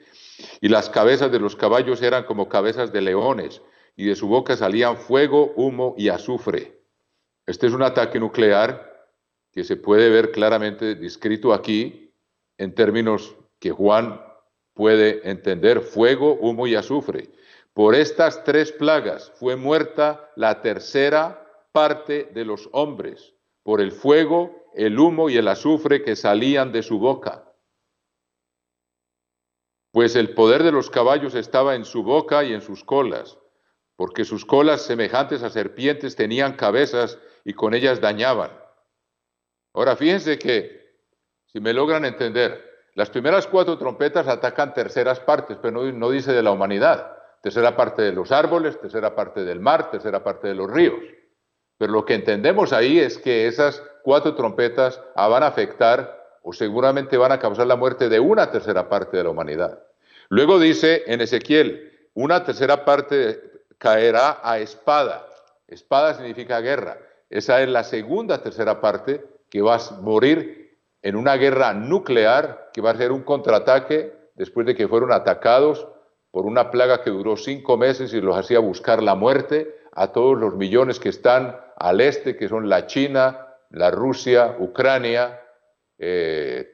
y las cabezas de los caballos eran como cabezas de leones, y de su boca salían fuego, humo y azufre. Este es un ataque nuclear que se puede ver claramente descrito aquí en términos que Juan puede entender: fuego, humo y azufre. Por estas 3 plagas fue muerta la tercera parte de los hombres, por el fuego, el humo y el azufre que salían de su boca. Pues el poder de los caballos estaba en su boca y en sus colas, porque sus colas semejantes a serpientes tenían cabezas y con ellas dañaban. Ahora fíjense que, si me logran entender, las primeras 4 trompetas atacan terceras partes, pero no dice de la humanidad. Tercera parte de los árboles, tercera parte del mar, tercera parte de los ríos. Pero lo que entendemos ahí es que esas 4 trompetas van a afectar o seguramente van a causar la muerte de una tercera parte de la humanidad. Luego dice en Ezequiel, una tercera parte caerá a espada. Espada significa guerra. Esa es la segunda tercera parte que va a morir en una guerra nuclear, que va a ser un contraataque después de que fueron atacados por una plaga que duró 5 meses y los hacía buscar la muerte a todos los millones que están al este, que son la China, la Rusia, Ucrania,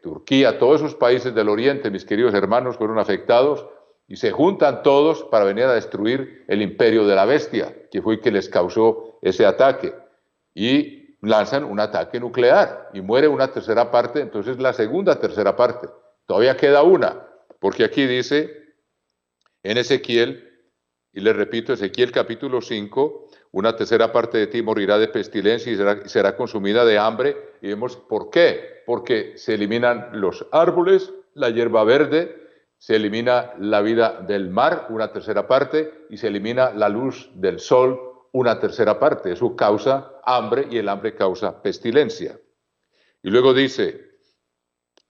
Turquía, todos esos países del oriente, mis queridos hermanos, fueron afectados y se juntan todos para venir a destruir el imperio de la bestia, que fue el que les causó ese ataque. Y lanzan un ataque nuclear y muere una tercera parte, entonces la segunda tercera parte. Todavía queda una, porque aquí dice en Ezequiel, y les repito, Ezequiel capítulo 5, una tercera parte de ti morirá de pestilencia y será consumida de hambre. Y vemos por qué. Porque se eliminan los árboles, la hierba verde, se elimina la vida del mar, una tercera parte, y se elimina la luz del sol, una tercera parte. Eso causa hambre y el hambre causa pestilencia. Y luego dice,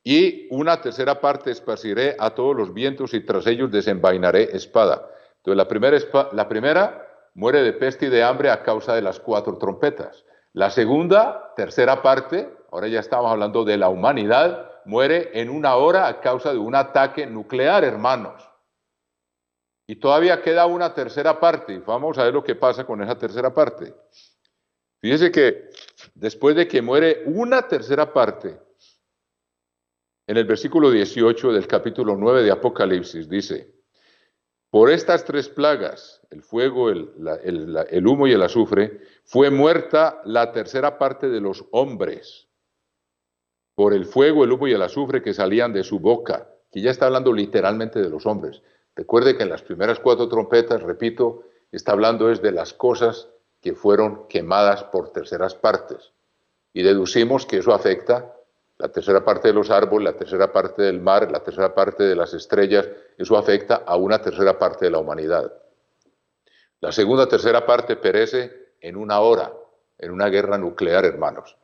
y una tercera parte esparciré a todos los vientos y tras ellos desenvainaré espada. Entonces la primera muere de peste y de hambre a causa de las 4 trompetas. La segunda, tercera parte, ahora ya estamos hablando de la humanidad, muere en 1 hora a causa de un ataque nuclear, hermanos. Y todavía queda una tercera parte, y vamos a ver lo que pasa con esa tercera parte. Fíjense que después de que muere una tercera parte, en el versículo 18 del capítulo 9 de Apocalipsis dice, por estas 3 plagas, el fuego, el humo y el azufre, fue muerta la tercera parte de los hombres, por el fuego, el humo y el azufre que salían de su boca, que ya está hablando literalmente de los hombres. Recuerde que en las primeras 4 trompetas, repito, está hablando es de las cosas que fueron quemadas por terceras partes. Y deducimos que eso afecta la tercera parte de los árboles, la tercera parte del mar, la tercera parte de las estrellas, eso afecta a una tercera parte de la humanidad. La segunda tercera parte perece en 1 hora, en una guerra nuclear, hermanos.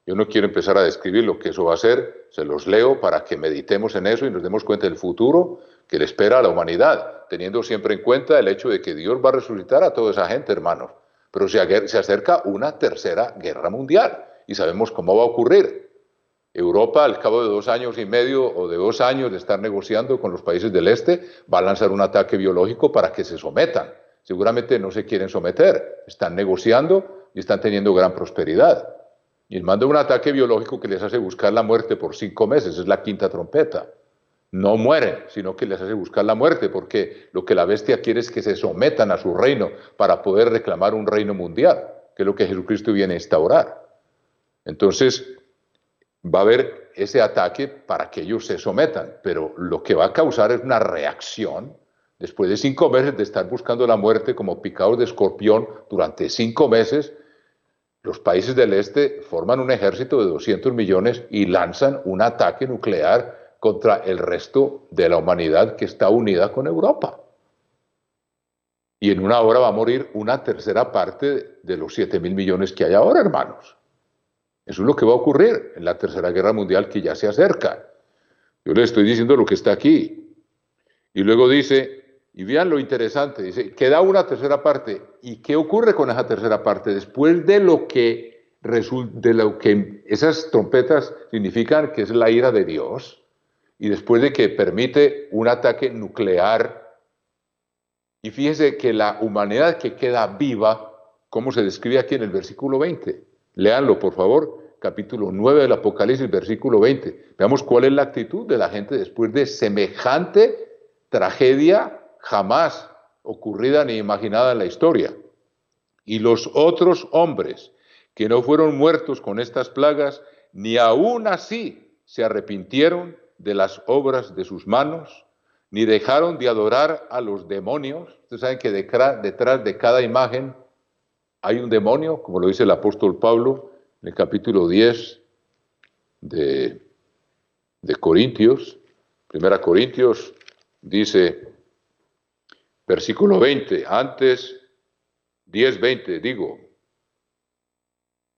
Yo no quiero empezar a describir lo que eso va a ser, se los leo para que meditemos en eso y nos demos cuenta del futuro que le espera a la humanidad, teniendo siempre en cuenta el hecho de que Dios va a resucitar a toda esa gente, hermanos. Pero se acerca una tercera guerra mundial y sabemos cómo va a ocurrir. Europa, al cabo de 2 años y medio o de 2 años de estar negociando con los países del este, va a lanzar un ataque biológico para que se sometan. Seguramente no se quieren someter, están negociando y están teniendo gran prosperidad. Y manda un ataque biológico que les hace buscar la muerte por 5 meses, es la 5ª trompeta. No mueren, sino que les hace buscar la muerte, porque lo que la bestia quiere es que se sometan a su reino para poder reclamar un reino mundial, que es lo que Jesucristo viene a instaurar. Entonces, va a haber ese ataque para que ellos se sometan, pero lo que va a causar es una reacción. Después de 5 meses de estar buscando la muerte como picados de escorpión durante 5 meses, los países del este forman un ejército de 200 millones y lanzan un ataque nuclear contra el resto de la humanidad que está unida con Europa. Y en 1 hora va a morir una tercera parte de los 7.000 millones que hay ahora, hermanos. Eso es lo que va a ocurrir en la Tercera Guerra Mundial que ya se acerca. Yo les estoy diciendo lo que está aquí. Y luego dice, y vean lo interesante, dice, queda una tercera parte. ¿Y qué ocurre con esa tercera parte? Después de lo que esas trompetas significan que es la ira de Dios, y después de que permite un ataque nuclear, y fíjense que la humanidad que queda viva, como se describe aquí en el versículo 20, léanlo por favor, capítulo 9 del Apocalipsis, versículo 20. Veamos cuál es la actitud de la gente después de semejante tragedia jamás ocurrida ni imaginada en la historia. Y los otros hombres que no fueron muertos con estas plagas, ni aún así se arrepintieron de las obras de sus manos, ni dejaron de adorar a los demonios. Ustedes saben que detrás de cada imagen hay un demonio, como lo dice el apóstol Pablo en el capítulo 10 de Corintios. 1 Corintios dice, versículo 20, antes 10:20,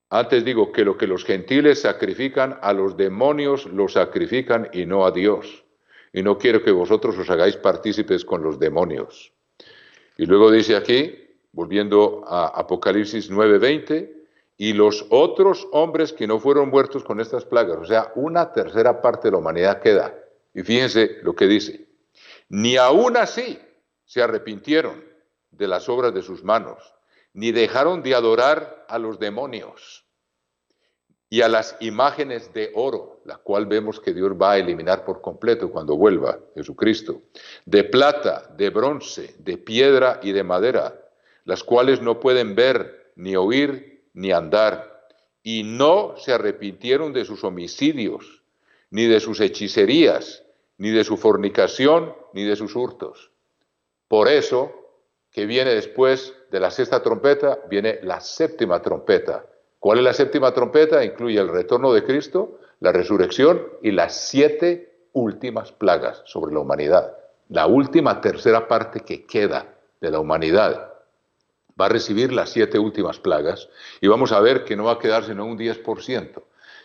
antes digo que lo que los gentiles sacrifican a los demonios lo sacrifican y no a Dios. Y no quiero que vosotros os hagáis partícipes con los demonios. Y luego dice aquí, volviendo a Apocalipsis 9:20, y los otros hombres que no fueron muertos con estas plagas, o sea, una tercera parte de la humanidad queda. Y fíjense lo que dice, ni aún así se arrepintieron de las obras de sus manos, ni dejaron de adorar a los demonios y a las imágenes de oro, la cual vemos que Dios va a eliminar por completo cuando vuelva Jesucristo, de plata, de bronce, de piedra y de madera, las cuales no pueden ver, ni oír, ni andar, y no se arrepintieron de sus homicidios, ni de sus hechicerías, ni de su fornicación, ni de sus hurtos. Por eso, que viene después de la sexta trompeta, viene la séptima trompeta. ¿Cuál es la séptima trompeta? Incluye el retorno de Cristo, la resurrección y las 7 últimas plagas sobre la humanidad. La última tercera parte que queda de la humanidad va a recibir las 7 últimas plagas y vamos a ver que no va a quedar sino un 10%.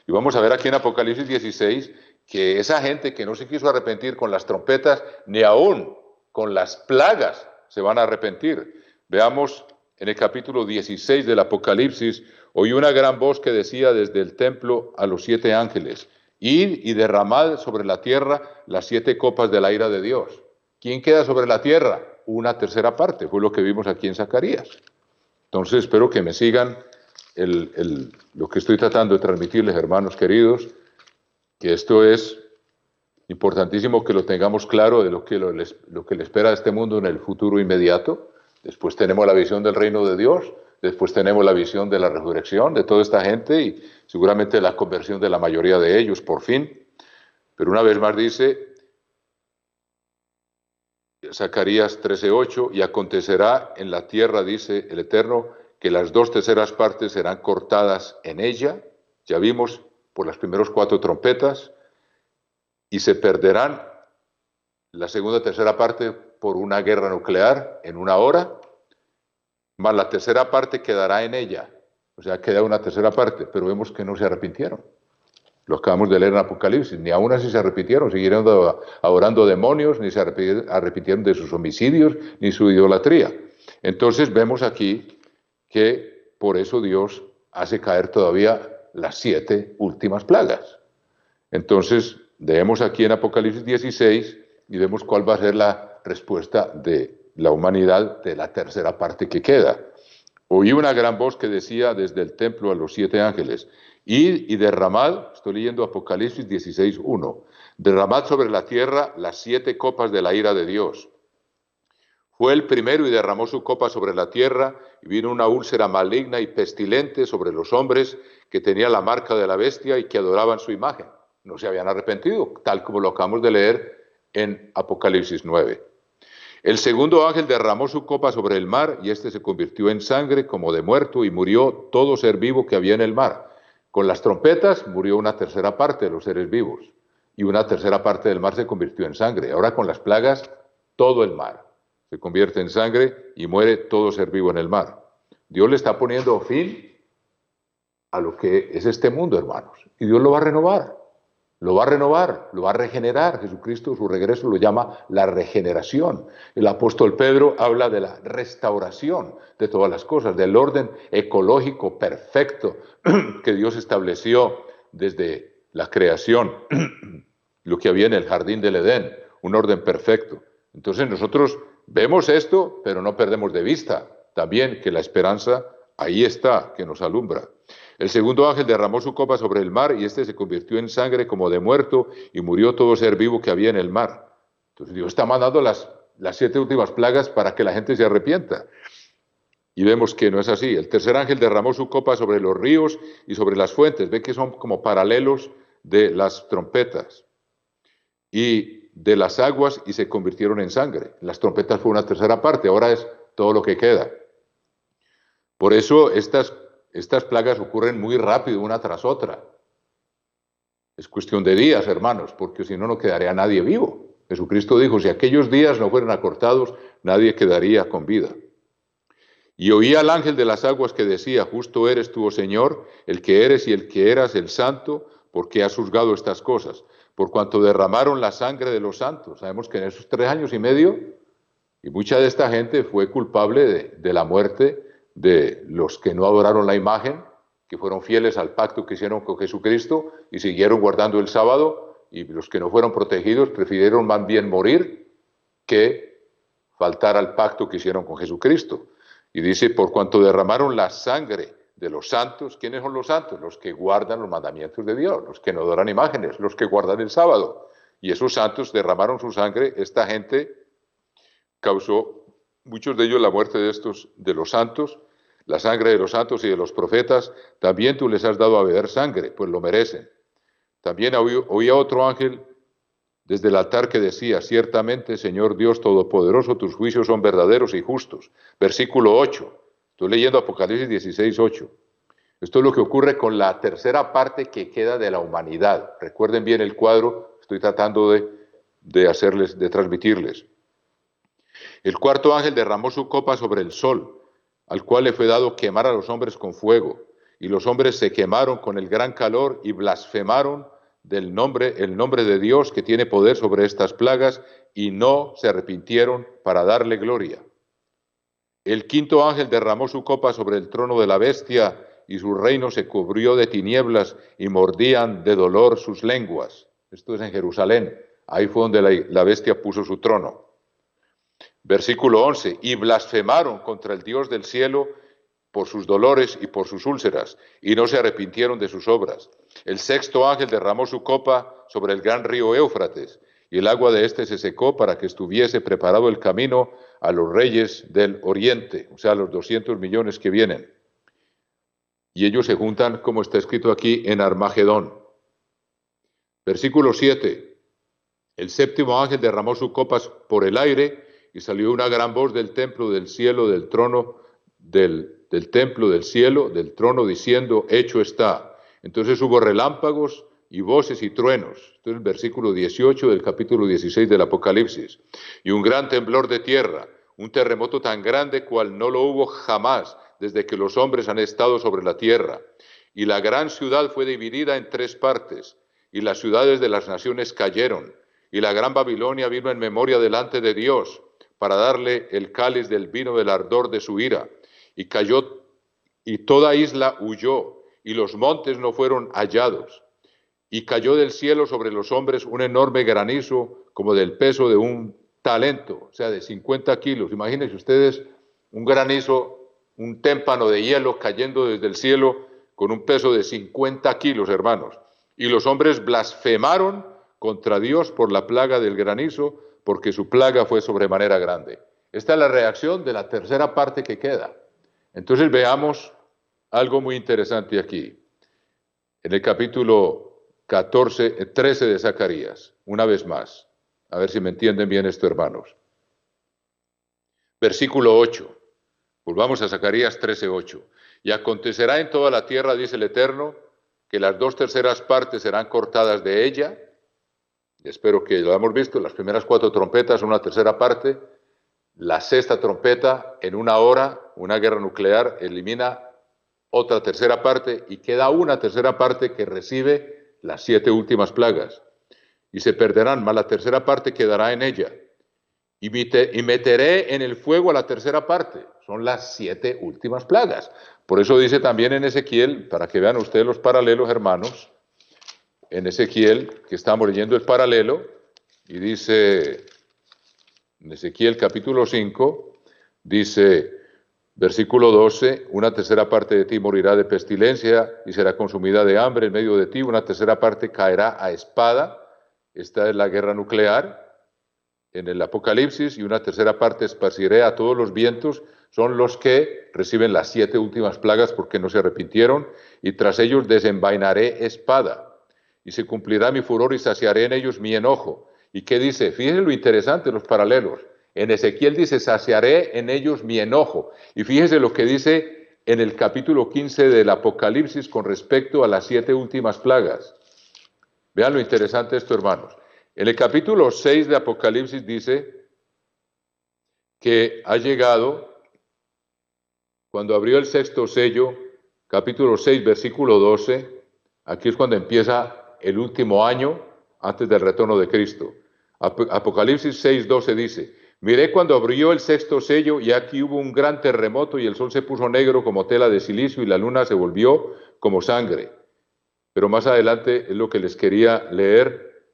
Y vamos a ver aquí en Apocalipsis 16 que esa gente que no se quiso arrepentir con las trompetas, ni aún con las plagas se van a arrepentir. Veamos en el capítulo 16 del Apocalipsis, oí una gran voz que decía desde el templo a los 7 ángeles, id y derramad sobre la tierra las 7 copas de la ira de Dios. ¿Quién queda sobre la tierra? Una tercera parte, fue lo que vimos aquí en Zacarías. Entonces espero que me sigan lo que estoy tratando de transmitirles, hermanos queridos, que esto es importantísimo que lo tengamos claro de lo que le espera a este mundo en el futuro inmediato. Después tenemos la visión del reino de Dios, después tenemos la visión de la resurrección de toda esta gente y seguramente la conversión de la mayoría de ellos por fin. Pero una vez más dice Zacarías 13:8, y acontecerá en la tierra, dice el Eterno, que las 2 terceras partes serán cortadas en ella, ya vimos por las primeras 4 trompetas, y se perderán la segunda tercera parte por una guerra nuclear en 1 hora, más la tercera parte quedará en ella, o sea, queda una tercera parte, pero vemos que no se arrepintieron. Lo acabamos de leer en Apocalipsis, ni aún así se arrepintieron, siguieron adorando demonios, ni se arrepintieron de sus homicidios, ni su idolatría. Entonces vemos aquí que por eso Dios hace caer todavía las 7 últimas plagas. Entonces, leemos aquí en Apocalipsis 16 y vemos cuál va a ser la respuesta de la humanidad de la tercera parte que queda. Oí una gran voz que decía desde el templo a los 7 ángeles, id y derramad, estoy leyendo Apocalipsis 16:1, derramad sobre la tierra las 7 copas de la ira de Dios. Fue el primero y derramó su copa sobre la tierra, y vino una úlcera maligna y pestilente sobre los hombres que tenían la marca de la bestia y que adoraban su imagen. No se habían arrepentido, tal como lo acabamos de leer en Apocalipsis 9. El segundo ángel derramó su copa sobre el mar, y éste se convirtió en sangre como de muerto, y murió todo ser vivo que había en el mar. Con las trompetas murió una tercera parte de los seres vivos, y una tercera parte del mar se convirtió en sangre. Ahora con las plagas, todo el mar se convierte en sangre y muere todo ser vivo en el mar. Dios le está poniendo fin a lo que es este mundo, hermanos, y Dios lo va a renovar. Lo va a renovar, lo va a regenerar. Jesucristo, su regreso, lo llama la regeneración. El apóstol Pedro habla de la restauración de todas las cosas, del orden ecológico perfecto que Dios estableció desde la creación, lo que había en el jardín del Edén, un orden perfecto. Entonces nosotros vemos esto, pero no perdemos de vista también que la esperanza ahí está, que nos alumbra. El segundo ángel derramó su copa sobre el mar, y éste se convirtió en sangre como de muerto, y murió todo ser vivo que había en el mar. Entonces Dios está mandando las 7 últimas plagas para que la gente se arrepienta. Y vemos que no es así. El tercer ángel derramó su copa sobre los ríos y sobre las fuentes. Ve que son como paralelos de las trompetas. Y de las aguas, y se convirtieron en sangre. Las trompetas fue una tercera parte, ahora es todo lo que queda. Por eso estas plagas ocurren muy rápido, una tras otra. Es cuestión de días, hermanos, porque si no, no quedaría nadie vivo. Jesucristo dijo, si aquellos días no fueran acortados, nadie quedaría con vida. Y oí al ángel de las aguas que decía, justo eres tú, oh Señor, el que eres y el que eras, el santo, porque has juzgado estas cosas, por cuanto derramaron la sangre de los santos. Sabemos que en esos 3 años y medio, y mucha de esta gente fue culpable de la muerte de los que no adoraron la imagen, que fueron fieles al pacto que hicieron con Jesucristo y siguieron guardando el sábado, y los que no fueron protegidos prefirieron más bien morir que faltar al pacto que hicieron con Jesucristo. Y dice, por cuanto derramaron la sangre de los santos. ¿Quiénes son los santos? Los que guardan los mandamientos de Dios, los que no adoran imágenes, los que guardan el sábado. Y esos santos derramaron su sangre. Esta gente causó, muchos de ellos, la muerte de los santos, la sangre de los santos y de los profetas. También tú les has dado a beber sangre, pues lo merecen. También oía otro ángel desde el altar que decía, ciertamente, Señor Dios Todopoderoso, tus juicios son verdaderos y justos. Versículo 8. Estoy leyendo Apocalipsis 16, 8. Esto es lo que ocurre con la tercera parte que queda de la humanidad. Recuerden bien el cuadro, estoy tratando de transmitirles. El cuarto ángel derramó su copa sobre el sol, al cual le fue dado quemar a los hombres con fuego. Y los hombres se quemaron con el gran calor y blasfemaron el nombre de Dios que tiene poder sobre estas plagas, y no se arrepintieron para darle gloria. El quinto ángel derramó su copa sobre el trono de la bestia, y su reino se cubrió de tinieblas, y mordían de dolor sus lenguas. Esto es en Jerusalén, ahí fue donde la bestia puso su trono. Versículo 11, y blasfemaron contra el Dios del cielo por sus dolores y por sus úlceras, y no se arrepintieron de sus obras. El sexto ángel derramó su copa sobre el gran río Éufrates, y el agua de éste se secó para que estuviese preparado el camino a los reyes del oriente, o sea, los 200 millones que vienen. Y ellos se juntan, como está escrito aquí, en Armagedón. Versículo 7, el séptimo ángel derramó su copa por el aire, y salió una gran voz del templo del cielo, del trono del templo del cielo, del trono, diciendo, hecho está. Entonces hubo relámpagos y voces y truenos. Esto es el versículo 18 del capítulo 16 del Apocalipsis. Y un gran temblor de tierra, un terremoto tan grande cual no lo hubo jamás desde que los hombres han estado sobre la tierra. Y la gran ciudad fue dividida en 3 partes, y las ciudades de las naciones cayeron, y la gran Babilonia vino en memoria delante de Dios, para darle el cáliz del vino del ardor de su ira. Y cayó, y toda isla huyó, y los montes no fueron hallados. Y cayó del cielo sobre los hombres un enorme granizo, como del peso de un talento, o sea, de 50 kilos. Imagínense ustedes un granizo, un témpano de hielo cayendo desde el cielo con un peso de 50 kilos, hermanos. Y los hombres blasfemaron contra Dios por la plaga del granizo, porque su plaga fue sobremanera grande. Esta es la reacción de la tercera parte que queda. Entonces veamos algo muy interesante aquí. En el capítulo 13 de Zacarías, una vez más. A ver si me entienden bien esto, hermanos. Versículo 8. Volvamos a Zacarías 13:8. Y acontecerá en toda la tierra, dice el Eterno, que las 2/3 partes serán cortadas de ella. Espero que lo hemos visto, las primeras 4 trompetas, una tercera parte. La 6ª trompeta, en 1 hora, una guerra nuclear, elimina otra tercera parte, y queda una tercera parte que recibe las 7 últimas plagas. Y se perderán, mas la tercera parte quedará en ella. Y meteré en el fuego a la tercera parte. Son las 7 últimas plagas. Por eso dice también en Ezequiel, para que vean ustedes los paralelos, hermanos, en Ezequiel, que estamos leyendo el paralelo, y dice, en Ezequiel capítulo 5, dice, versículo 12, una tercera parte de ti morirá de pestilencia y será consumida de hambre en medio de ti, una tercera parte caerá a espada. Esta es la guerra nuclear en el Apocalipsis, y una tercera parte esparciré a todos los vientos. Son los que reciben las 7 últimas plagas porque no se arrepintieron, y tras ellos desenvainaré espada, y se cumplirá mi furor y saciaré en ellos mi enojo. ¿Y qué dice? Fíjense lo interesante, los paralelos. En Ezequiel dice, saciaré en ellos mi enojo. Y fíjense lo que dice en el capítulo 15 del Apocalipsis con respecto a las 7 últimas plagas. Vean lo interesante esto, hermanos. En el capítulo 6 de Apocalipsis dice que ha llegado, cuando abrió el 6º sello, capítulo 6, versículo 12, aquí es cuando empieza el último año antes del retorno de Cristo. Apocalipsis 6, 12 dice, miré cuando abrió el 6º sello, y aquí hubo un gran terremoto, y el sol se puso negro como tela de silicio, y la luna se volvió como sangre. Pero más adelante es lo que les quería leer.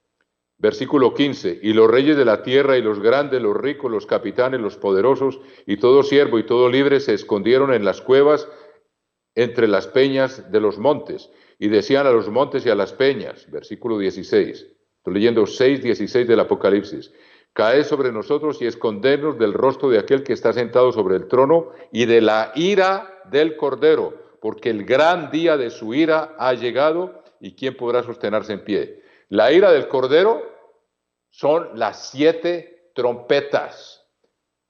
Versículo 15, y los reyes de la tierra y los grandes, los ricos, los capitanes, los poderosos y todo siervo y todo libre se escondieron en las cuevas entre las peñas de los montes y decían a los montes y a las peñas, versículo 16, estoy leyendo 6:16 del Apocalipsis, caed sobre nosotros y escondernos del rostro de aquel que está sentado sobre el trono y de la ira del Cordero, porque el gran día de su ira ha llegado y ¿quién podrá sostenerse en pie? La ira del Cordero son las 7 trompetas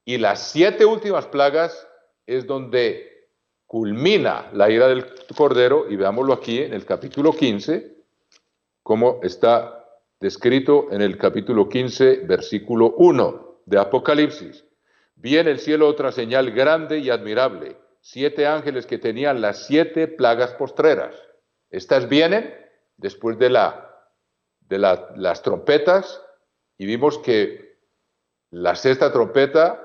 y las 7 últimas plagas es donde culmina la ira del Cordero y veámoslo aquí en el capítulo 15, como está descrito en el capítulo 15, versículo 1 de Apocalipsis. Vi en el cielo otra señal grande y admirable, 7 ángeles que tenían las 7 plagas postreras. Estas vienen después de las trompetas, y vimos que la 6ª trompeta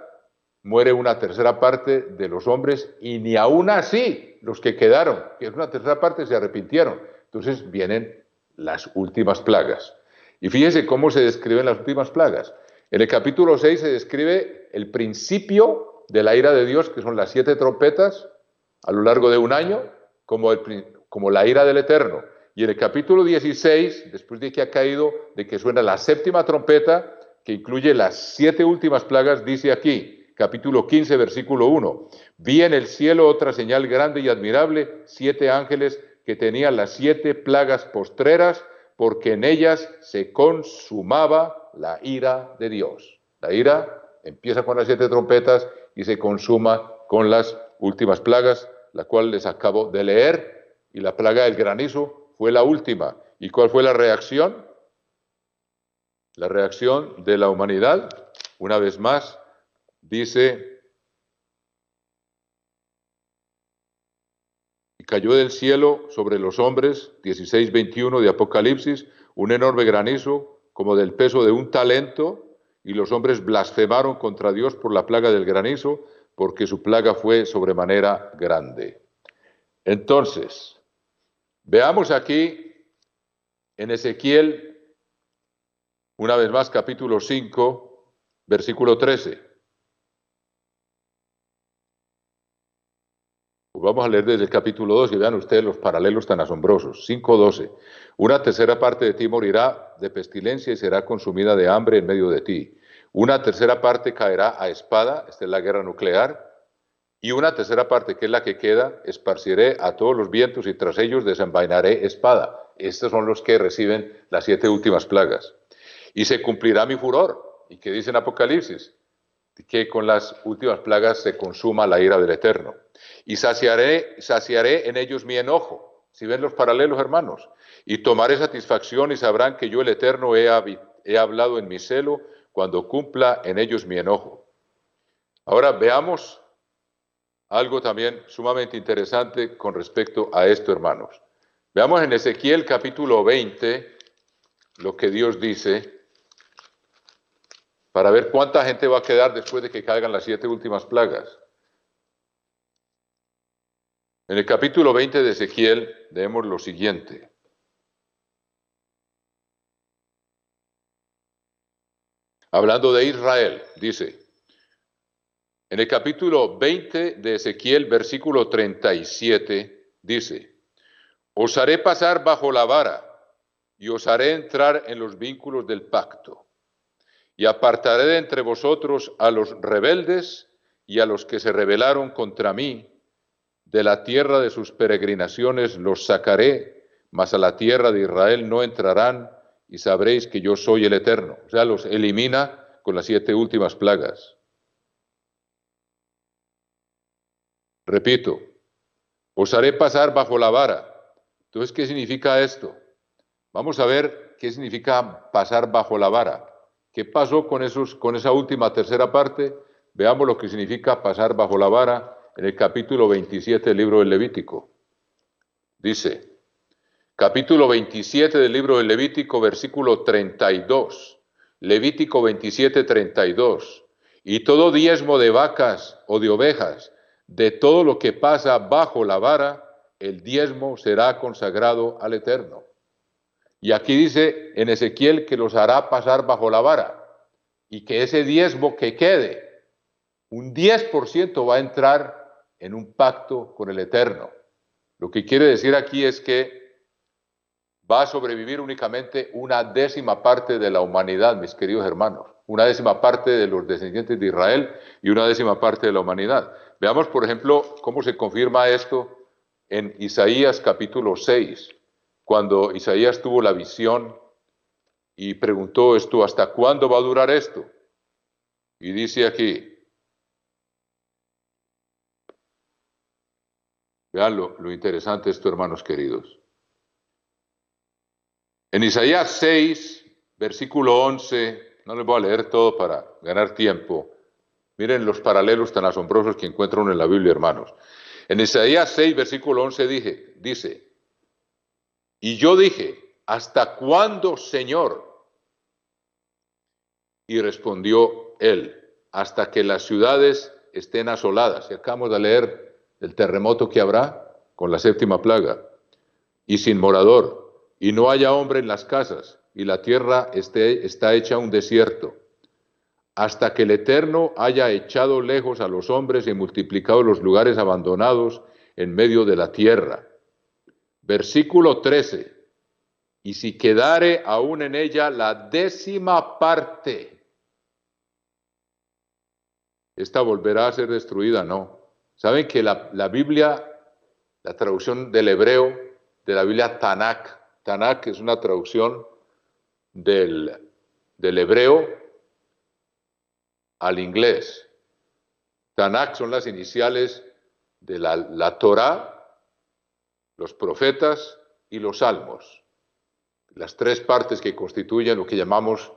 muere una 1/3 parte de los hombres, y ni aún así los que quedaron, que es una 1/3 parte, se arrepintieron. Entonces vienen las últimas plagas. Y fíjense cómo se describen las últimas plagas. En el capítulo 6 se describe el principio de la ira de Dios, que son las 7 trompetas a lo largo de un año, como la ira del Eterno. Y en el capítulo 16, después de que ha caído, de que suena la 7ª trompeta, que incluye las 7 últimas plagas, dice aquí, capítulo 15, versículo 1, vi en el cielo otra señal grande y admirable, 7 ángeles que tenían las 7 plagas postreras, porque en ellas se consumaba la ira de Dios. La ira empieza con las 7 trompetas y se consuma con las últimas plagas, la cual les acabo de leer, y la plaga del granizo fue la última. ¿Y cuál fue la reacción? La reacción de la humanidad, una vez más, dice, y cayó del cielo sobre los hombres, 16:21 de Apocalipsis, un enorme granizo, como del peso de un talento, y los hombres blasfemaron contra Dios por la plaga del granizo, porque su plaga fue sobremanera grande. Entonces, veamos aquí en Ezequiel, una vez más, capítulo 5, versículo 13. Pues vamos a leer desde el capítulo 2 y vean ustedes los paralelos tan asombrosos. 5:12. Una 1/3 parte de ti morirá de pestilencia y será consumida de hambre en medio de ti. Una 1/3 parte caerá a espada, esta es la guerra nuclear, y una 1/3 parte, que es la que queda, esparciré a todos los vientos y tras ellos desenvainaré espada. Estos son los que reciben las 7 últimas plagas. Y se cumplirá mi furor. ¿Y qué dice en Apocalipsis? Que con las últimas plagas se consuma la ira del Eterno. Y saciaré en ellos mi enojo. Si ven los paralelos, hermanos. Y tomaré satisfacción y sabrán que yo, el Eterno, he hablado en mi celo cuando cumpla en ellos mi enojo. Ahora veamos algo también sumamente interesante con respecto a esto, hermanos. Veamos en Ezequiel capítulo 20 lo que Dios dice, para ver cuánta gente va a quedar después de que caigan las 7 últimas plagas. En el capítulo 20 de Ezequiel leemos lo siguiente. Hablando de Israel, dice, en el capítulo 20 de Ezequiel, versículo 37, dice, os haré pasar bajo la vara y os haré entrar en los vínculos del pacto. Y apartaré de entre vosotros a los rebeldes y a los que se rebelaron contra mí. De la tierra de sus peregrinaciones los sacaré, mas a la tierra de Israel no entrarán, y sabréis que yo soy el Eterno. O sea, los elimina con las 7 últimas plagas. Repito, os haré pasar bajo la vara. Entonces, ¿qué significa esto? Vamos a ver qué significa pasar bajo la vara. ¿Qué pasó con esa última 1/3 parte? Veamos lo que significa pasar bajo la vara en el capítulo 27 del libro del Levítico. Dice, capítulo 27 del libro del Levítico, versículo 32. Levítico 27, 32. Y todo diezmo de vacas o de ovejas, de todo lo que pasa bajo la vara, el diezmo será consagrado al Eterno. Y aquí dice en Ezequiel que los hará pasar bajo la vara y que ese diezmo que quede, un 10% va a entrar en un pacto con el Eterno. Lo que quiere decir aquí es que va a sobrevivir únicamente una décima parte de la humanidad, mis queridos hermanos. Una décima parte de los descendientes de Israel y una décima parte de la humanidad. Veamos, por ejemplo, cómo se confirma esto en Isaías capítulo 6, cuando Isaías tuvo la visión y preguntó esto, ¿hasta cuándo va a durar esto? Y dice aquí, vean lo interesante esto, hermanos queridos. En Isaías 6, versículo 11, no les voy a leer todo para ganar tiempo. Miren los paralelos tan asombrosos que encuentran en la Biblia, hermanos. En Isaías 6, versículo 11 dice, y yo dije, ¿hasta cuándo, Señor? Y respondió él, hasta que las ciudades estén asoladas. Y acabamos de leer el terremoto que habrá con la séptima plaga. Y sin morador, y no haya hombre en las casas, y la tierra está hecha un desierto. Hasta que el Eterno haya echado lejos a los hombres y multiplicado los lugares abandonados en medio de la tierra. Versículo 13. Y si quedare aún en ella la décima parte, esta volverá a ser destruida, no. ¿Saben que la Biblia, la traducción del hebreo, de la Biblia Tanakh es una traducción del hebreo al inglés? Tanakh son las iniciales de la Torá, los profetas y los salmos. Las tres partes que constituyen lo que llamamos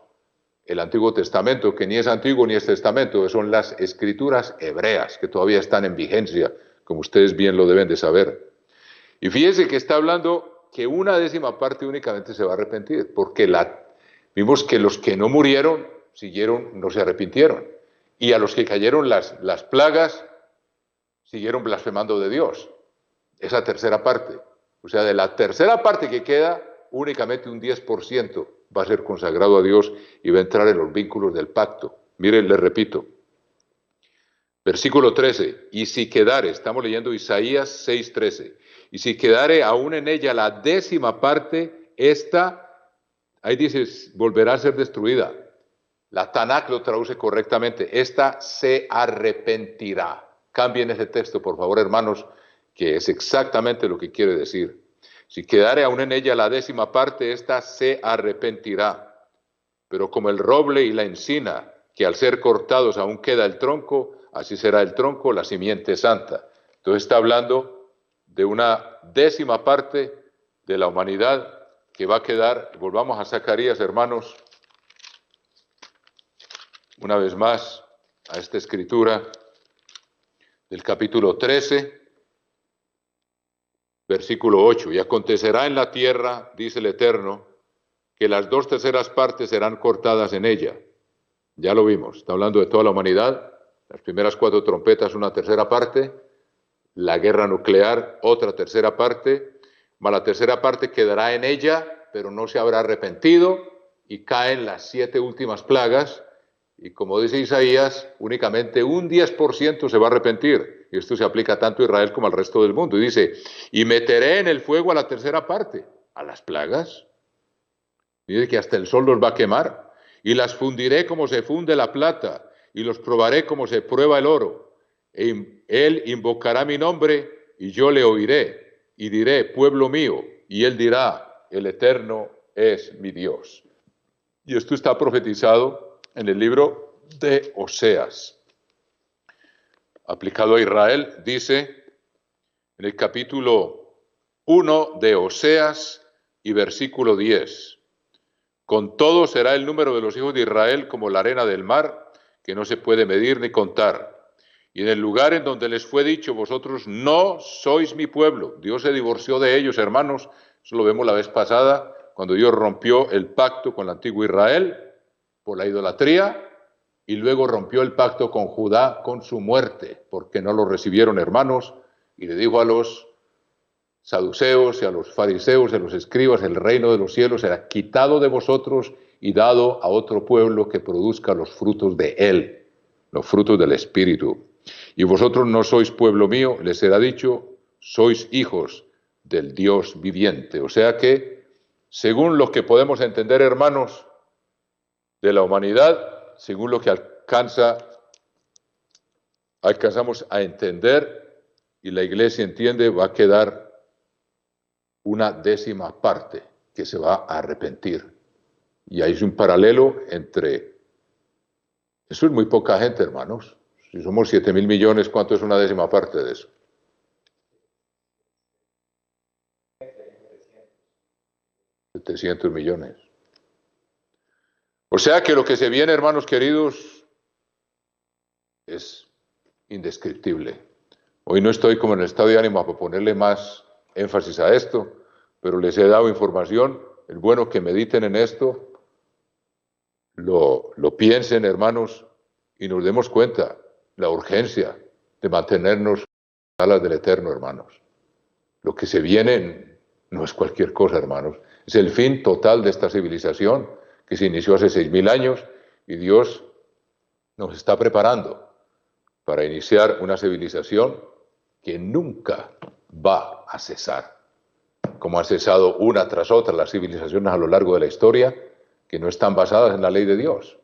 el Antiguo Testamento, que ni es Antiguo ni es Testamento, son las escrituras hebreas, que todavía están en vigencia, como ustedes bien lo deben de saber. Y fíjense que está hablando que una décima parte únicamente se va a arrepentir, porque vimos que los que no murieron, siguieron, no se arrepintieron. Y a los que cayeron las plagas, siguieron blasfemando de Dios. Esa tercera parte. O sea, de la tercera parte que queda, únicamente un 10% va a ser consagrado a Dios y va a entrar en los vínculos del pacto. Miren, les repito. Versículo 13. Y si quedare, estamos leyendo Isaías 6:13. Y si quedare aún en ella la décima parte, esta, ahí dice, volverá a ser destruida. La Tanakh lo traduce correctamente. Esta se arrepentirá. Cambien ese texto, por favor, hermanos, que es exactamente lo que quiere decir. Si quedare aún en ella la décima parte, esta se arrepentirá. Pero como el roble y la encina, que al ser cortados aún queda el tronco, así será el tronco, la simiente santa. Entonces está hablando de una décima parte de la humanidad que va a quedar. Volvamos a Zacarías, hermanos, una vez más a esta escritura del capítulo 13, versículo 8. Y acontecerá en la tierra, dice el Eterno, que las 2/3 partes serán cortadas en ella. Ya lo vimos, está hablando de toda la humanidad. Las primeras 4 trompetas, una tercera parte. La guerra nuclear, otra tercera parte. Mas la tercera parte quedará en ella, pero no se habrá arrepentido, y caen las 7 últimas plagas. Y como dice Isaías, únicamente un 10% se va a arrepentir. Y esto se aplica tanto a Israel como al resto del mundo. Y dice, y meteré en el fuego a la tercera parte, a las plagas. Dice que hasta el sol los va a quemar. Y las fundiré como se funde la plata, y los probaré como se prueba el oro. Él invocará mi nombre, y yo le oiré. Y diré, pueblo mío. Y él dirá, el Eterno es mi Dios. Y esto está profetizado en el libro de Oseas. Aplicado a Israel, dice en el capítulo 1 de Oseas y versículo 10. Con todo será el número de los hijos de Israel como la arena del mar, que no se puede medir ni contar. Y en el lugar en donde les fue dicho, vosotros no sois mi pueblo. Dios se divorció de ellos, hermanos. Eso lo vemos la vez pasada, cuando Dios rompió el pacto con el antiguo Israel por la idolatría, y luego rompió el pacto con Judá con su muerte, porque no lo recibieron, hermanos, y le dijo a los saduceos y a los fariseos y a los escribas, el reino de los cielos será quitado de vosotros y dado a otro pueblo que produzca los frutos de él, los frutos del Espíritu. Y vosotros no sois pueblo mío, les será dicho, sois hijos del Dios viviente. O sea que, según lo que podemos entender, hermanos, de la humanidad, según lo que alcanzamos a entender y la iglesia entiende, va a quedar una décima parte que se va a arrepentir. Y hay un paralelo entre... Eso es muy poca gente, hermanos. Si somos 7.000 millones, ¿cuánto es una décima parte de eso? 700 millones. O sea que lo que se viene, hermanos queridos, es indescriptible. Hoy no estoy como en el estado de ánimo para ponerle más énfasis a esto, pero les he dado información. Es bueno que mediten en esto, lo piensen, hermanos, y nos demos cuenta la urgencia de mantenernos en las alas del Eterno, hermanos. Lo que se viene no es cualquier cosa, hermanos. Es el fin total de esta civilización que se inició hace 6.000 años y Dios nos está preparando para iniciar una civilización que nunca va a cesar, como han cesado una tras otra las civilizaciones a lo largo de la historia, que no están basadas en la ley de Dios.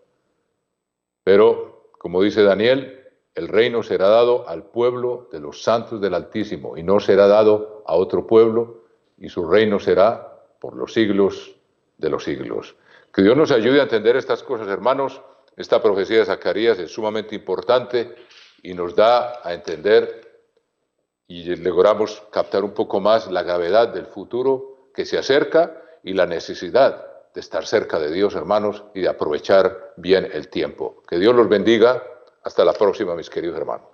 Pero, como dice Daniel, el reino será dado al pueblo de los santos del Altísimo y no será dado a otro pueblo, y su reino será por los siglos de los siglos. Que Dios nos ayude a entender estas cosas, hermanos. Esta profecía de Zacarías es sumamente importante y nos da a entender y logramos captar un poco más la gravedad del futuro que se acerca y la necesidad de estar cerca de Dios, hermanos, y de aprovechar bien el tiempo. Que Dios los bendiga. Hasta la próxima, mis queridos hermanos.